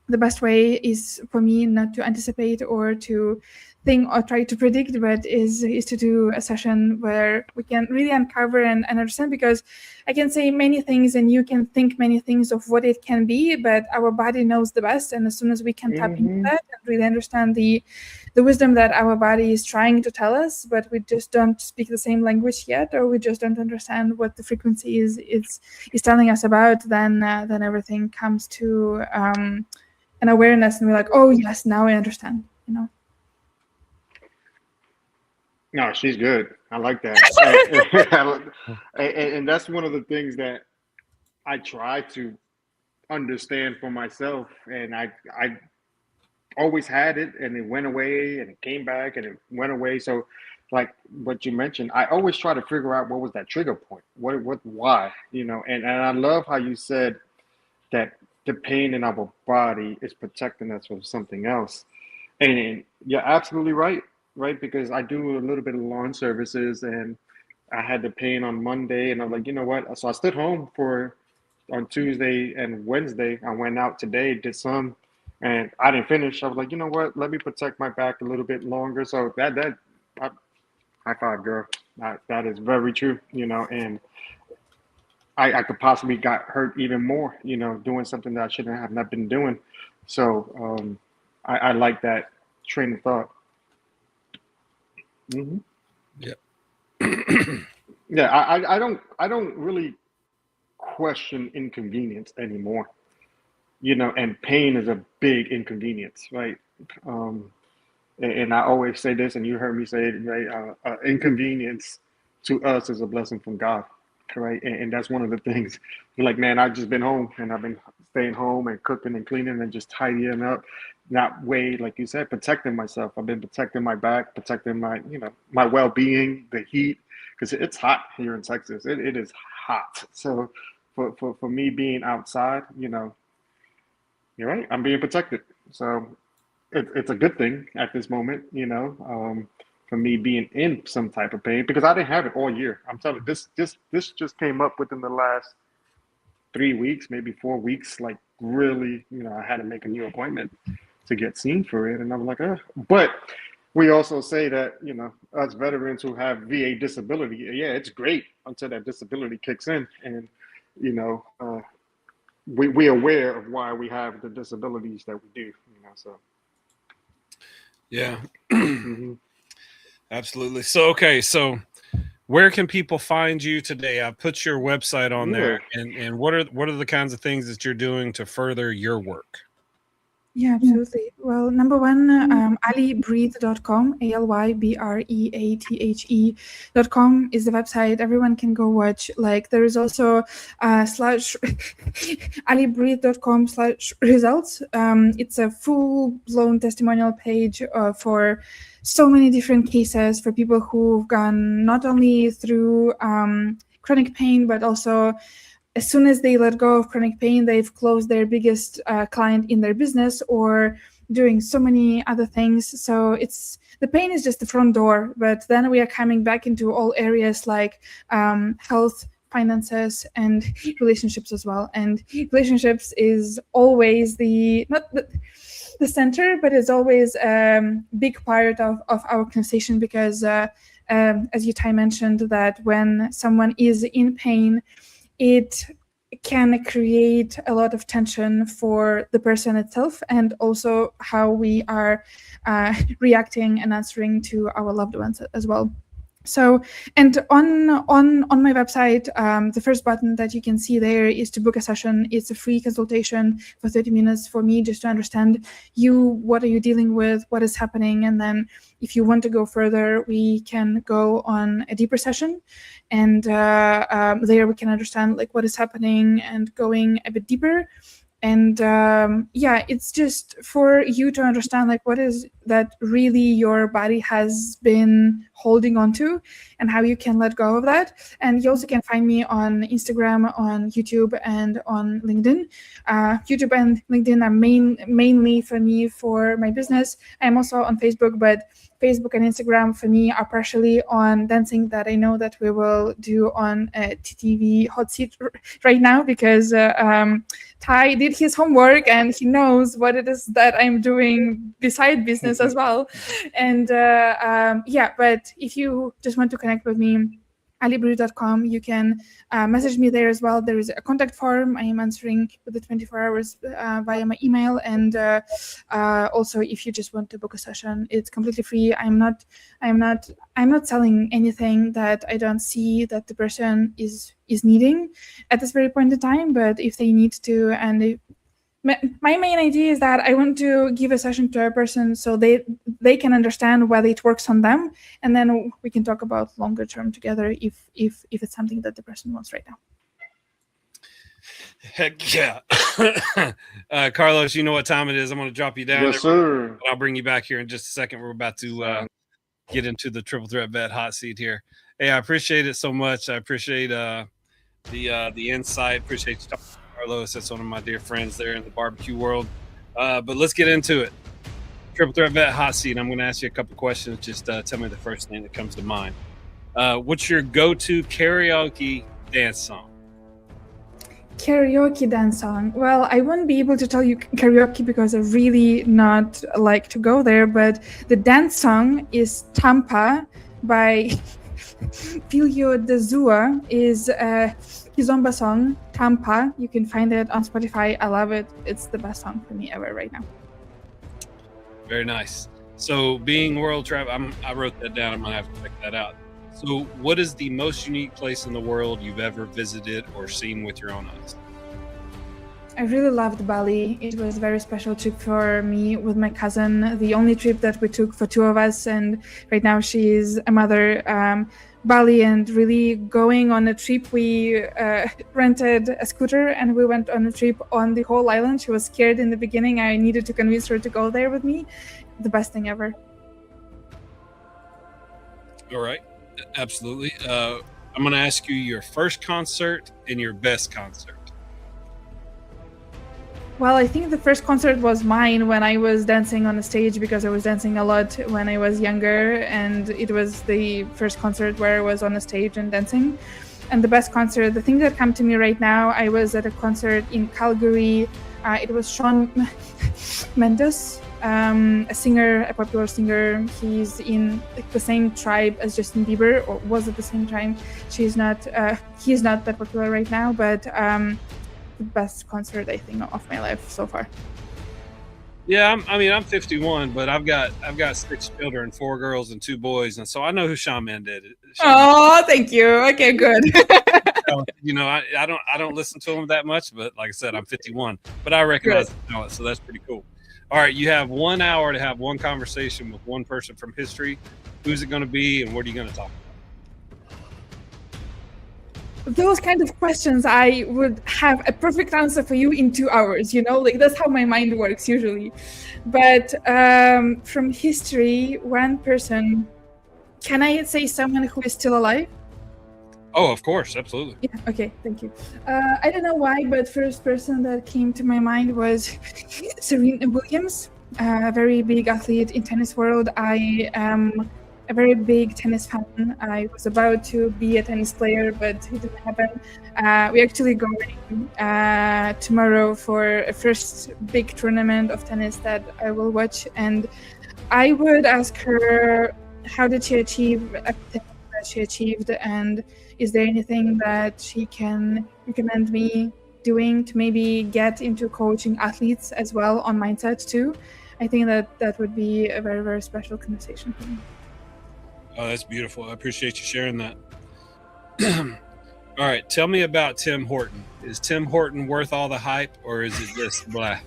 the best way is for me not to anticipate or to think or try to predict, but is to do a session where we can really uncover and understand, because I can say many things and you can think many things of what it can be, but our body knows the best. And as soon as we can tap into that and really understand the wisdom that our body is trying to tell us, but we just don't speak the same language yet, or we just don't understand what the frequency is telling us about, then everything comes to an awareness, and we're like, oh yes, now I understand, you know. No, she's good. I like that. And that's one of the things that I try to understand for myself. And I always had it, and it went away, and it came back, and it went away. So like what you mentioned, I always try to figure out what was that trigger point, why, you know. And I love how you said that the pain in our body is protecting us from something else. And you're absolutely right, because I do a little bit of lawn services, and I had the pain on Monday, and I'm like, you know what? So I stood home on Tuesday and Wednesday. I went out today, did some, and I didn't finish. I was like, you know what? Let me protect my back a little bit longer. So high five, girl. That is very true, you know. And I could possibly got hurt even more, you know, doing something that I shouldn't have not been doing. So I like that train of thought. Yeah. Yeah, I don't really question inconvenience anymore, you know, and pain is a big inconvenience, right? And I always say this, and you heard me say it, right? Inconvenience to us is a blessing from God, right? And that's one of the things. Like, man, I've just been home, and I've been staying home and cooking and cleaning and just tidying up. that way, like you said, protecting myself. I've been protecting my back, protecting my, my well-being, the heat, because it's hot here in Texas. It is hot. So for me being outside, you're right, I'm being protected. So it's a good thing at this moment, for me being in some type of pain, because I didn't have it all year. I'm telling you, this just came up within the last 3 weeks, maybe 4 weeks. Like really, I had to make a new appointment to get seen for it, and I'm like, But we also say that, us veterans who have VA disability, yeah, it's great until that disability kicks in, and we're aware of why we have the disabilities that we do, so. Yeah. Mhm. Absolutely. So where can people find you today? I put your website on there, and what are the kinds of things that you're doing to further your work? Yeah, absolutely. Well, number one, alybreathe.com, ALYBREATHE.com is the website. Everyone can go watch. Like, there is also slash alybreathe.com/results. It's a full-blown testimonial page for so many different cases for people who've gone not only through chronic pain, but also as soon as they let go of chronic pain, they've closed their biggest client in their business or doing so many other things. So the pain is just the front door, but then we are coming back into all areas like health, finances, and relationships as well. And relationships is always not the center, but it's always a big part of our conversation, because as Yutai mentioned, that when someone is in pain, it can create a lot of tension for the person itself, and also how we are reacting and answering to our loved ones as well. So, and on my website, the first button that you can see there is to book a session. It's a free consultation for 30 minutes for me, just to understand what are you dealing with, what is happening, and then if you want to go further, we can go on a deeper session, and there we can understand like what is happening and going a bit deeper. And it's just for you to understand like what is that really your body has been holding on to, and how you can let go of that. And you also can find me on Instagram, on YouTube, and on LinkedIn. YouTube and LinkedIn are mainly for me for my business. I'm also on Facebook, but Facebook and Instagram for me are partially on dancing, that I know that we will do on a TTV hot seat right now, because Ty did his homework and he knows what it is that I'm doing beside business as well. And but if you just want to connect with me, alybreathe.com, you can message me there as well. There is a contact form. I am answering within 24 hours via my email. And also, if you just want to book a session, it's completely free. I'm not selling anything that I don't see that the person is needing at this very point in time. But if they need to, and my main idea is that I want to give a session to a person so they can understand whether it works on them, and then we can talk about longer term together if it's something that the person wants right now. Heck yeah. Carlos, you know what time it is. I'm going to drop you down. Yes, sir. I'll bring you back here in just a second. We're about to get into the Triple Threat Vet hot seat here. Hey, I appreciate it so much. I appreciate the insight. Appreciate you talking to Carlos. That's one of my dear friends there in the barbecue world. But let's get into it. Triple Threat Vet hot seat. I'm going to ask you a couple questions. Just tell me the first thing that comes to mind. What's your go-to karaoke dance song? Karaoke dance song. Well, I won't be able to tell you karaoke because I really not like to go there, but the dance song is Tampa by Filio de Zua. Is a Kizomba song, Tampa. You can find it on Spotify. I love it. It's the best song for me ever right now. Very nice. So being world travel, I wrote that down. I'm going to have to check that out. So what is the most unique place in the world you've ever visited or seen with your own eyes? I really loved Bali. It was a very special trip for me with my cousin. The only trip that we took for two of us, and right now she is a mother. Bali and really going on a trip. We rented a scooter and we went on a trip on the whole island. She was scared in the beginning. I needed to convince her to go there with me. The best thing ever. All right. Absolutely. I'm going to ask you your first concert and your best concert. Well, I think the first concert was mine when I was dancing on the stage, because I was dancing a lot when I was younger, and it was the first concert where I was on the stage and dancing. And the best concert, the thing that comes to me right now, I was at a concert in Calgary. It was Shawn Mendes, a singer, a popular singer. He's in the same tribe as Justin Bieber, or was at the same time. He's not that popular right now, but the best concert, I think, of my life so far. Yeah, I'm 51, but I've got 6 children, 4 girls and 2 boys, and so I know who Shawn Mendes is. Oh, thank you. Okay, good. You know, I don't listen to him that much, but like I said, I'm 51, but I recognize it, so that's pretty cool. All right, you have 1 hour to have one conversation with one person from history. Who's it going to be, and what are you going to talk about? Those kind of questions, I would have a perfect answer for you in 2 hours, like that's how my mind works usually. But from history, one person, can I say someone who is still alive? Oh, of course, absolutely. Yeah, okay, thank you. I don't know why, but first person that came to my mind was Serena Williams, a very big athlete in tennis world. I am a very big tennis fan. I was about to be a tennis player, but it didn't happen. We're actually going tomorrow for a first big tournament of tennis that I will watch. And I would ask her, how did she achieve everything that she achieved? And is there anything that she can recommend me doing to maybe get into coaching athletes as well on mindset too? I think that would be a very, very special conversation for me. Oh, that's beautiful. I appreciate you sharing that. All right, tell me about Tim Horton. Is Tim Horton worth all the hype, or is it just blah?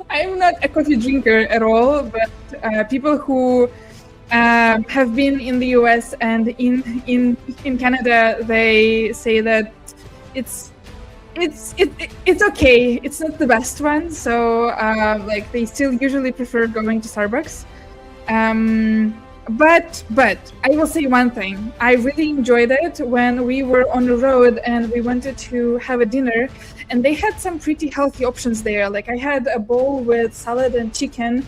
I'm not a coffee drinker at all, but people who have been in the US and in Canada, they say that it's okay. It's not the best one, so like they still usually prefer going to Starbucks. But I will say one thing. I really enjoyed it when we were on the road and we wanted to have a dinner, and they had some pretty healthy options there. Like I had a bowl with salad and chicken,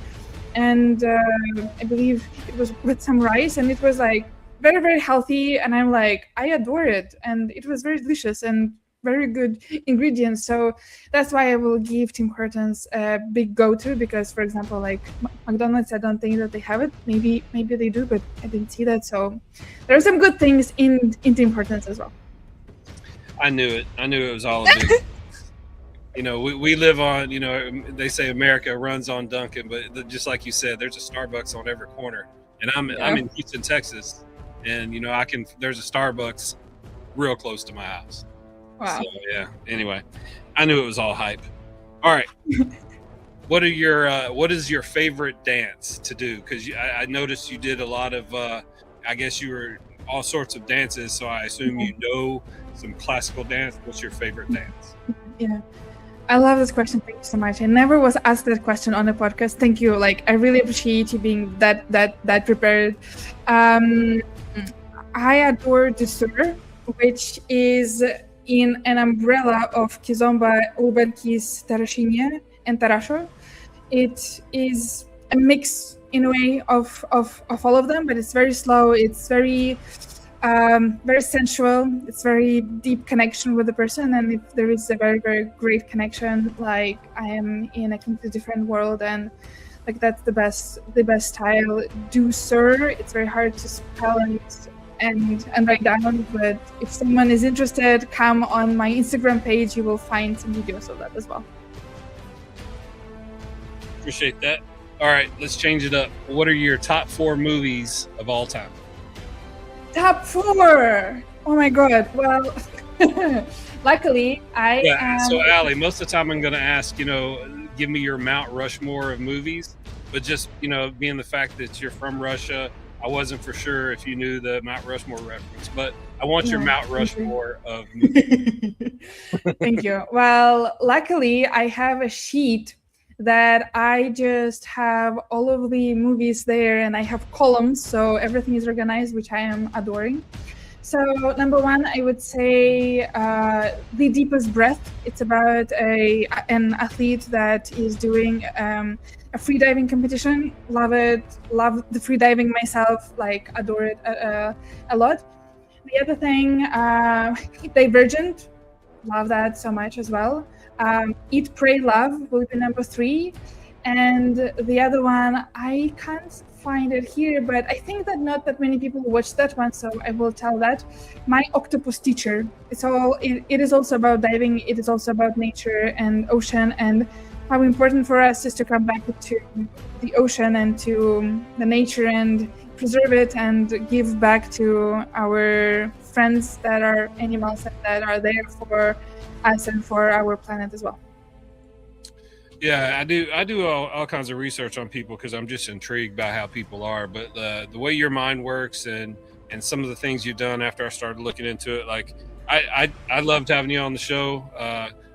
and I believe it was with some rice, and it was like very, very healthy. And I'm like, I adore it, and it was very delicious and very good ingredients. So that's why I will give Tim Hortons a big go-to, because for example, like McDonald's, I don't think that they have it. Maybe they do, but I didn't see that. So there are some good things in Tim Hortons as well. I knew it was all a big we live on, they say America runs on Dunkin', but just like you said, there's a Starbucks on every corner. And I'm in Houston, Texas, and there's a Starbucks real close to my house. Wow. So, yeah. Anyway, I knew it was all hype. All right. What is your favorite dance to do? Because I noticed you did a lot of, I guess you were all sorts of dances. So I assume you know some classical dance. What's your favorite dance? Yeah. I love this question. Thank you so much. I never was asked that question on the podcast. Thank you. Like, I really appreciate you being that prepared. I adore Dusur, which is in an umbrella of Kizomba, Uberkis, Tarashinia, and Tarasho. It is a mix in a way of all of them, but it's very slow. It's very very sensual. It's very deep connection with the person, and if there is a very, very great connection, like I am in a completely different world, and like that's the best style. Dusur. It's very hard to spell and write down, but if someone is interested, come on my Instagram page. You will find some videos of that as well. Appreciate that. All right, let's change it up. What are your top 4 movies of all time? Top 4. Oh my god. Well, luckily So Aly, most of the time I'm going to ask, give me your Mount Rushmore of movies, but just being the fact that you're from Russia I wasn't for sure if you knew the Mount Rushmore reference, but I want your Yeah, Mount thank you. Rushmore of movies. Thank you. Well, luckily, I have a sheet that I just have all of the movies there, and I have columns, so everything is organized, which I am adoring. So number one, I would say The Deepest Breath. It's about an athlete that is doing a freediving competition. Love it. Love the freediving myself. Like, adore it a lot. The other thing, Divergent. Love that so much as well. Eat, Pray, Love will be number 3. And the other one, I can't find it here, but I think that not that many people watch that one, so I will tell that. My Octopus Teacher. It is also about diving. It is also about nature and ocean, and how important for us is to come back to the ocean and to the nature and preserve it and give back to our friends that are animals and that are there for us and for our planet as well. Yeah, I do all kinds of research on people because I'm just intrigued by how people are. But the way your mind works and some of the things you've done after I started looking into it, like I loved having you on the show.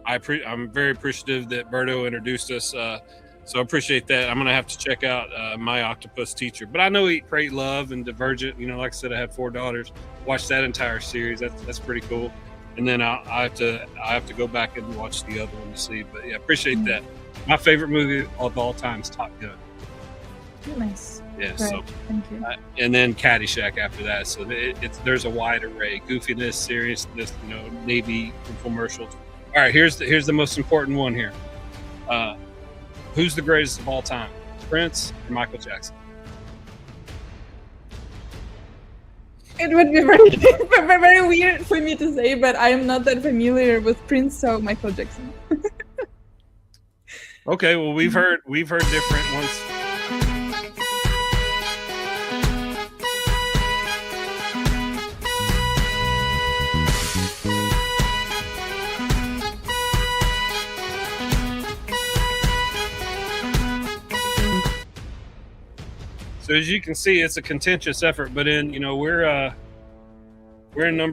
I'm very appreciative that Berto introduced us. So I appreciate that. I'm gonna have to check out My Octopus Teacher. But I know Eat, Pray, Love and Divergent. You know, like I said, I have 4 daughters. Watch that entire series. That's pretty cool. And then I have to go back and watch the other one to see. But yeah, appreciate that. My favorite movie of all time is Top Gun. Nice. Yeah. Great. So, thank you. and then Caddyshack after that. So there's a wide array: goofiness, seriousness, Navy commercials. All right, here's the most important one here. Who's the greatest of all time? Prince or Michael Jackson? It would be very, very weird for me to say, but I am not that familiar with Prince, so Michael Jackson. Okay, well we've heard different ones. So as you can see, it's a contentious effort, but we're in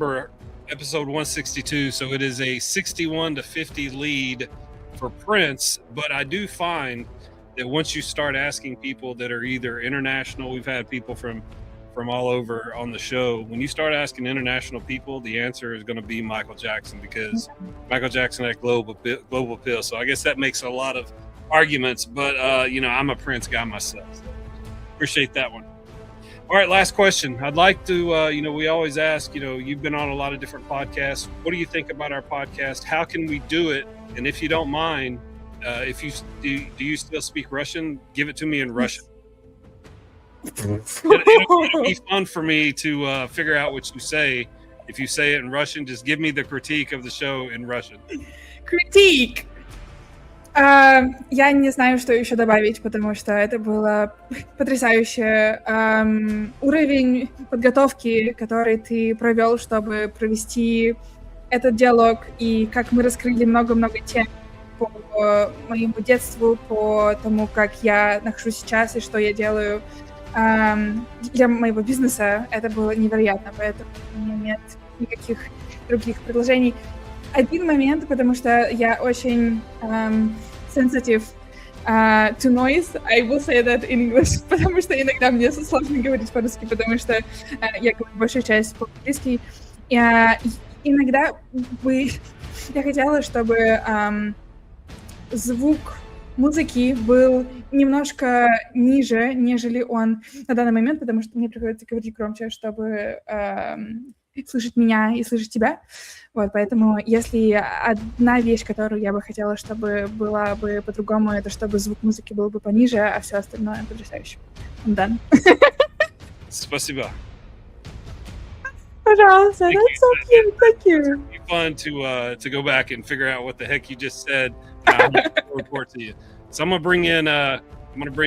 episode 162, so it is a 61-50 lead for Prince. But I do find that once you start asking people that are either international, we've had people from all over on the show. When you start asking international people, the answer is going to be Michael Jackson, because Michael Jackson had global appeal. So I guess that makes a lot of arguments, but I'm a Prince guy myself. So appreciate that one. All right, last question. I'd like to, we always ask, you've been on a lot of different podcasts. What do you think about our podcast? How can we do it? And if you don't mind, do you still speak Russian? Give it to me in Russian. It'll be fun for me to figure out what you say. If you say it in Russian, just give me the critique of the show in Russian. Critique! Я не знаю, что еще добавить, потому что это было потрясающе. Уровень подготовки, который ты провел, чтобы провести этот диалог, и как мы раскрыли много-много тем по моему детству, по тому, как я нахожусь сейчас и что я делаю для моего бизнеса, это было невероятно, поэтому у меня нет никаких других предложений. Один момент, потому что я очень sensitive to noise. I will say that in English, потому что иногда мне сложно говорить по-русски, потому что я говорю большую часть по-английски. Иногда я хотела, чтобы звук музыки был немножко ниже, нежели он на данный момент, потому что мне приходится говорить громче, чтобы слышать меня и слышать тебя. Вот, поэтому если одна вещь, которую я бы хотела, чтобы была бы по-другому, это чтобы звук музыки был бы пониже, а все остальное потрясающе. I'm done. Спасибо. Пожалуйста, that's so cute. Thank you. It's fun to go back and figure out what the heck you just said. And I'll report to you. So I'm gonna bring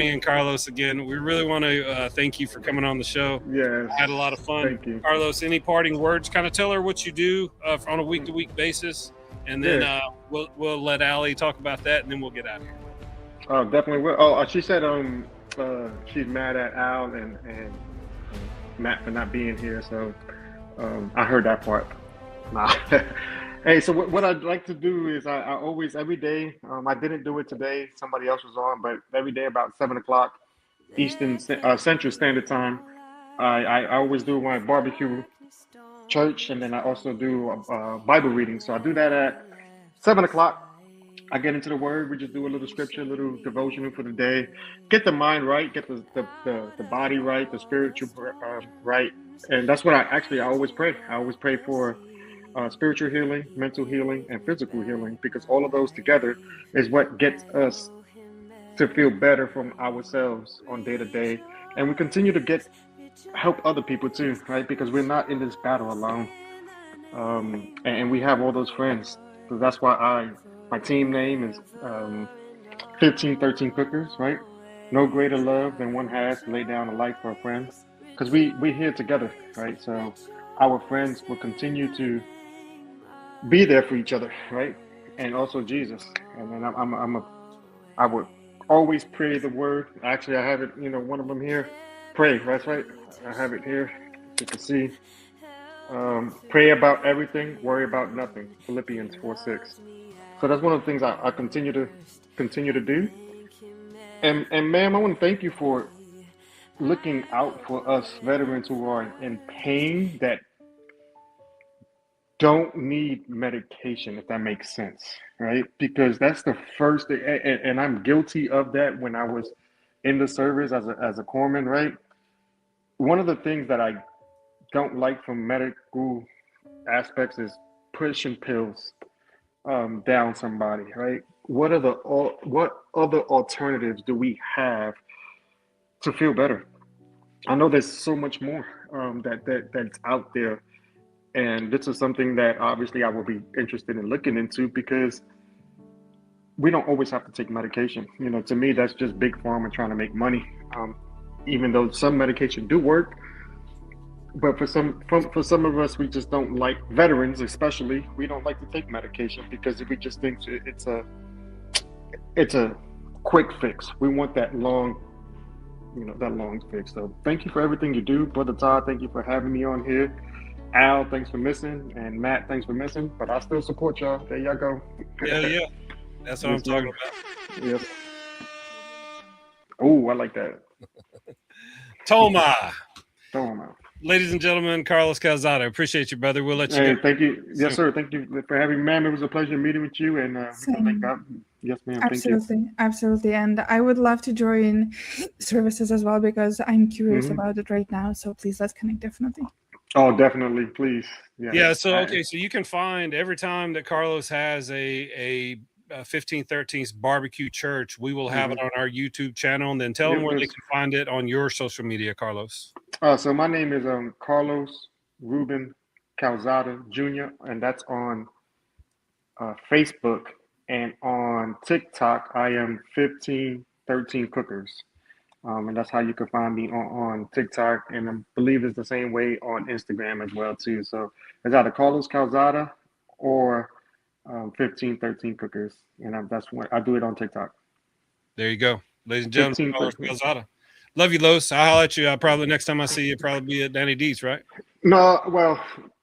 in Carlos again. We really want to thank you for coming on the show. Yes. Had a lot of fun. Thank you. Carlos, any parting words? Kind of tell her what you do on a week-to-week basis, and then we'll let Aly talk about that, and then we'll get out of here. Oh, definitely will. Oh, she said she's mad at Al and Matt for not being here. So I heard that part. Nah. Hey, so what I'd like to do is I always, every day, I didn't do it today. Somebody else was on, but every day about 7 o'clock Eastern Central Standard Time, I always do my barbecue church, and then I also do Bible reading. So I do that at 7 o'clock. I get into the Word. We just do a little scripture, a little devotional for the day. Get the mind right, get the body right, the spiritual right, and that's what I always pray. I always pray for spiritual healing, mental healing, and physical healing, because all of those together is what gets us to feel better from ourselves on day to day, and we continue to help other people too, right? Because we're not in this battle alone, and we have all those friends. So that's why my team name is 1513 Cookers, right? No greater love than one has to lay down a life for a friend, because we're here together, right? So our friends will continue to be there for each other, right? And also Jesus. And then I would always pray the word. Actually, I have it, one of them here. Pray, that's right. I have it here. You can see. Pray about everything, worry about nothing. Philippians 4:6. So that's one of the things I continue to do. And ma'am, I want to thank you for looking out for us veterans who are in pain that don't need medication, if that makes sense, right? Because that's the first thing, and I'm guilty of that when I was in the service as a corpsman, right? One of the things that I don't like from medical aspects is pushing pills down somebody, right? What other alternatives do we have to feel better? I know there's so much more that's out there. And this is something that obviously I will be interested in looking into, because we don't always have to take medication. To me, that's just big pharma trying to make money. Even though some medication do work, but for some of us, we just don't like, veterans especially, we don't like to take medication because we just think it's a quick fix. We want that long fix. So thank you for everything you do, Brother Todd. Thank you for having me on here. Al, thanks for missing, and Matt, thanks for missing, but I still support y'all. There y'all go. Yeah. That's what I'm talking about. Yes. Oh, I like that. Toma. Toma. Ladies and gentlemen, Carlos Calzada. Appreciate you, brother. We'll let you Hey, go. thank you. Yes, sir. Thank you for having me, ma'am. It was a pleasure meeting with you, and thank God. Yes, ma'am. Absolutely. And I would love to join services as well, because I'm curious about it right now. So please, let's connect, definitely. Oh, definitely, please. Yeah. So you can find every time that Carlos has a 1513's barbecue church, we will have it on our YouTube channel, and then tell them where they can find it on your social media, Carlos. So my name is Carlos Ruben Calzada Jr., and that's on Facebook, and on TikTok I am 1513 Cookers. And that's how you can find me on TikTok, and I believe it's the same way on Instagram as well too. So it's either Carlos Calzada or 1513 Cookers, and that's what I do it on TikTok. There you go, ladies and gentlemen. Carlos Calzada. Love you, Los. I'll holler at you. I'll probably, next time I see you, probably be at Danny D's, right? No, well,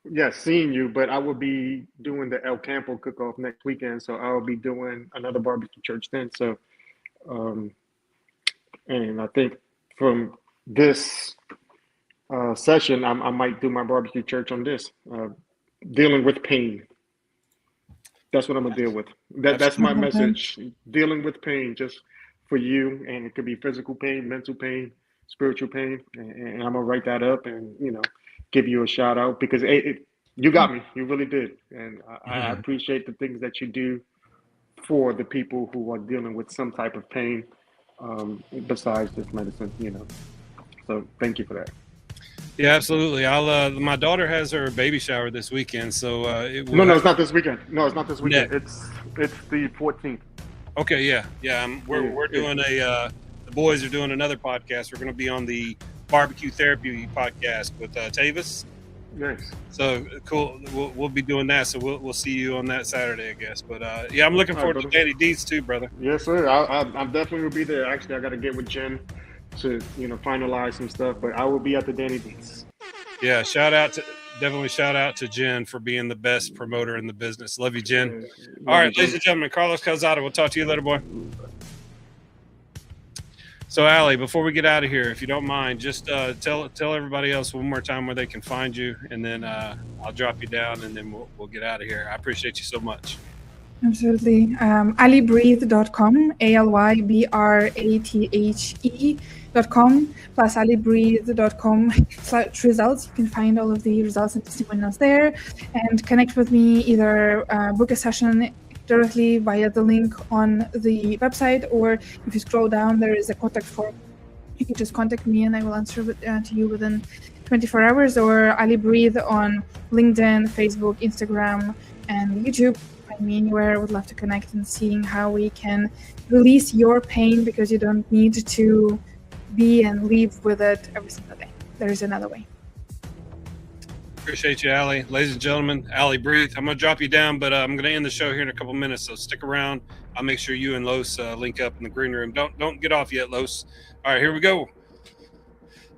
yes, seeing you, but I will be doing the El Campo cook-off next weekend, so I'll be doing another barbecue church then. So, and I think from this session, I might do my barbecue church on this, dealing with pain. That's what I'm gonna deal with. That's my message. Dealing with pain, just for you, and it could be physical pain, mental pain, spiritual pain, and I'm gonna write that up and give you a shout out, because you got me. You really did, and I appreciate the things that you do for the people who are dealing with some type of pain besides just medicine. So thank you for that. Yeah, absolutely. I'll. My daughter has her baby shower this weekend, so No, it's not this weekend. No, it's not this weekend. Yeah. It's the 14th. Okay, yeah. We're doing the boys are doing another podcast. We're going to be on the Barbecue Therapy podcast with Tavis. Nice. So cool. We'll be doing that. So we'll see you on that Saturday, I guess. But yeah, I'm looking forward to Danny D's too, brother. Yes, sir. I'm definitely will be there. Actually, I got to get with Jen to finalize some stuff, but I will be at the Danny D's. Yeah, definitely shout out to Jen for being the best promoter in the business. Love you, Jen. All right, ladies and gentlemen, Carlos Calzada. We'll talk to you later, boy. So, Aly, before we get out of here, if you don't mind, just tell everybody else one more time where they can find you, and then I'll drop you down, and then we'll get out of here. I appreciate you so much. Absolutely. AlyBreathe.com, ALYBRATHE.com, plus AlyBreathe.com/results. You can find all of the results and testimonials there, and connect with me, either book a session directly via the link on the website, or if you scroll down, there is a contact form. You can just contact me and I will answer to you within 24 hours, or Aly Breathe on LinkedIn, Facebook, Instagram, and YouTube. Find me anywhere. I would love to connect and seeing how we can release your pain, because you don't need to be and live with it every single day. There is another way. Appreciate you, Aly. Ladies and gentlemen, Aly Breathe. I'm going to drop you down, but I'm going to end the show here in a couple minutes, so stick around. I'll make sure you and Los link up in the green room. Don't get off yet, Los. All right, here we go.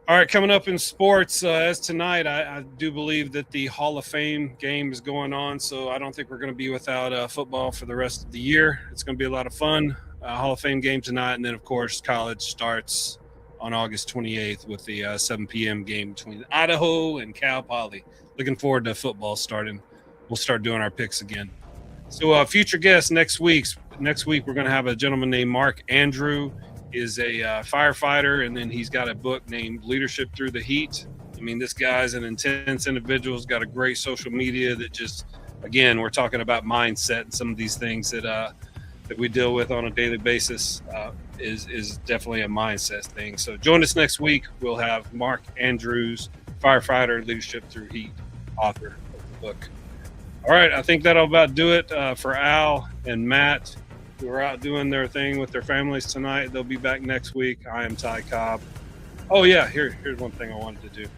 All right, coming up in sports, as tonight, I do believe that the Hall of Fame game is going on, so I don't think we're going to be without football for the rest of the year. It's going to be a lot of fun. Hall of Fame game tonight, and then, of course, college starts on August 28th with the 7 p.m. game between Idaho and Cal Poly. Looking forward to football starting. We'll start doing our picks again. So future guests next week, we're going to have a gentleman named Mark Andrew. Is a firefighter, and then he's got a book named Leadership Through the Heat. I mean, this guy's an intense individual. He's got a great social media that just, again, we're talking about mindset and some of these things that we deal with on a daily basis is definitely a mindset thing. So join us next week. We'll have Mark Andrews, firefighter, Leadership Through Heat, author of the book. All right, I think that'll about do it for Al and Matt, who are out doing their thing with their families tonight. They'll be back next week. I am Ty Cobb. Oh, yeah, here's one thing I wanted to do.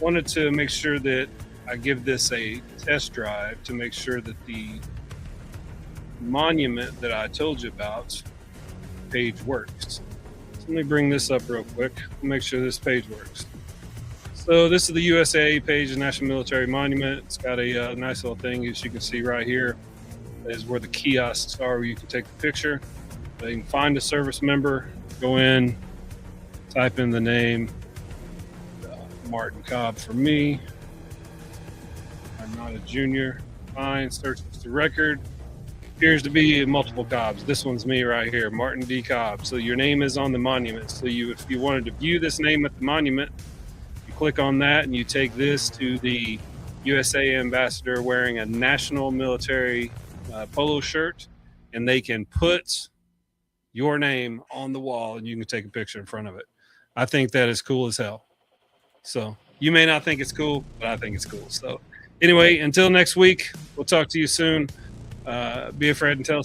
Wanted to make sure that I give this a test drive to make sure that the monument that I told you about page works. So let me bring this up real quick. Make sure this page works. So this is the USA page, the National Military Monument. It's got a nice little thing, as you can see right here. Is where the kiosks are, where you can take the picture. So you can find a service member, go in, type in the name, Martin Cobb for me. I'm not a junior. Fine, search the record. Appears to be multiple Cobbs. This one's me right here, Martin D. Cobb. So your name is on the monument. So if you wanted to view this name at the monument, you click on that and you take this to the USA ambassador wearing a national military polo shirt, and they can put your name on the wall and you can take a picture in front of it. I think that is cool as hell. So you may not think it's cool, but I think it's cool. So anyway, until next week, we'll talk to you soon. Be afraid and tell a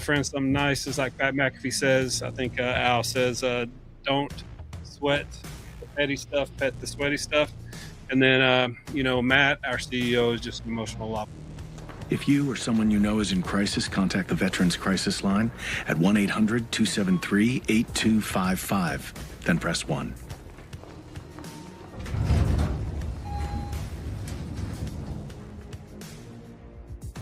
friend something nice, just like Pat McAfee says. I think Al says, don't sweat the petty stuff, pet the sweaty stuff. And then, Matt, our CEO, is just an emotional optimist. If you or someone you know is in crisis, contact the Veterans Crisis Line at 1-800-273-8255. Then press 1.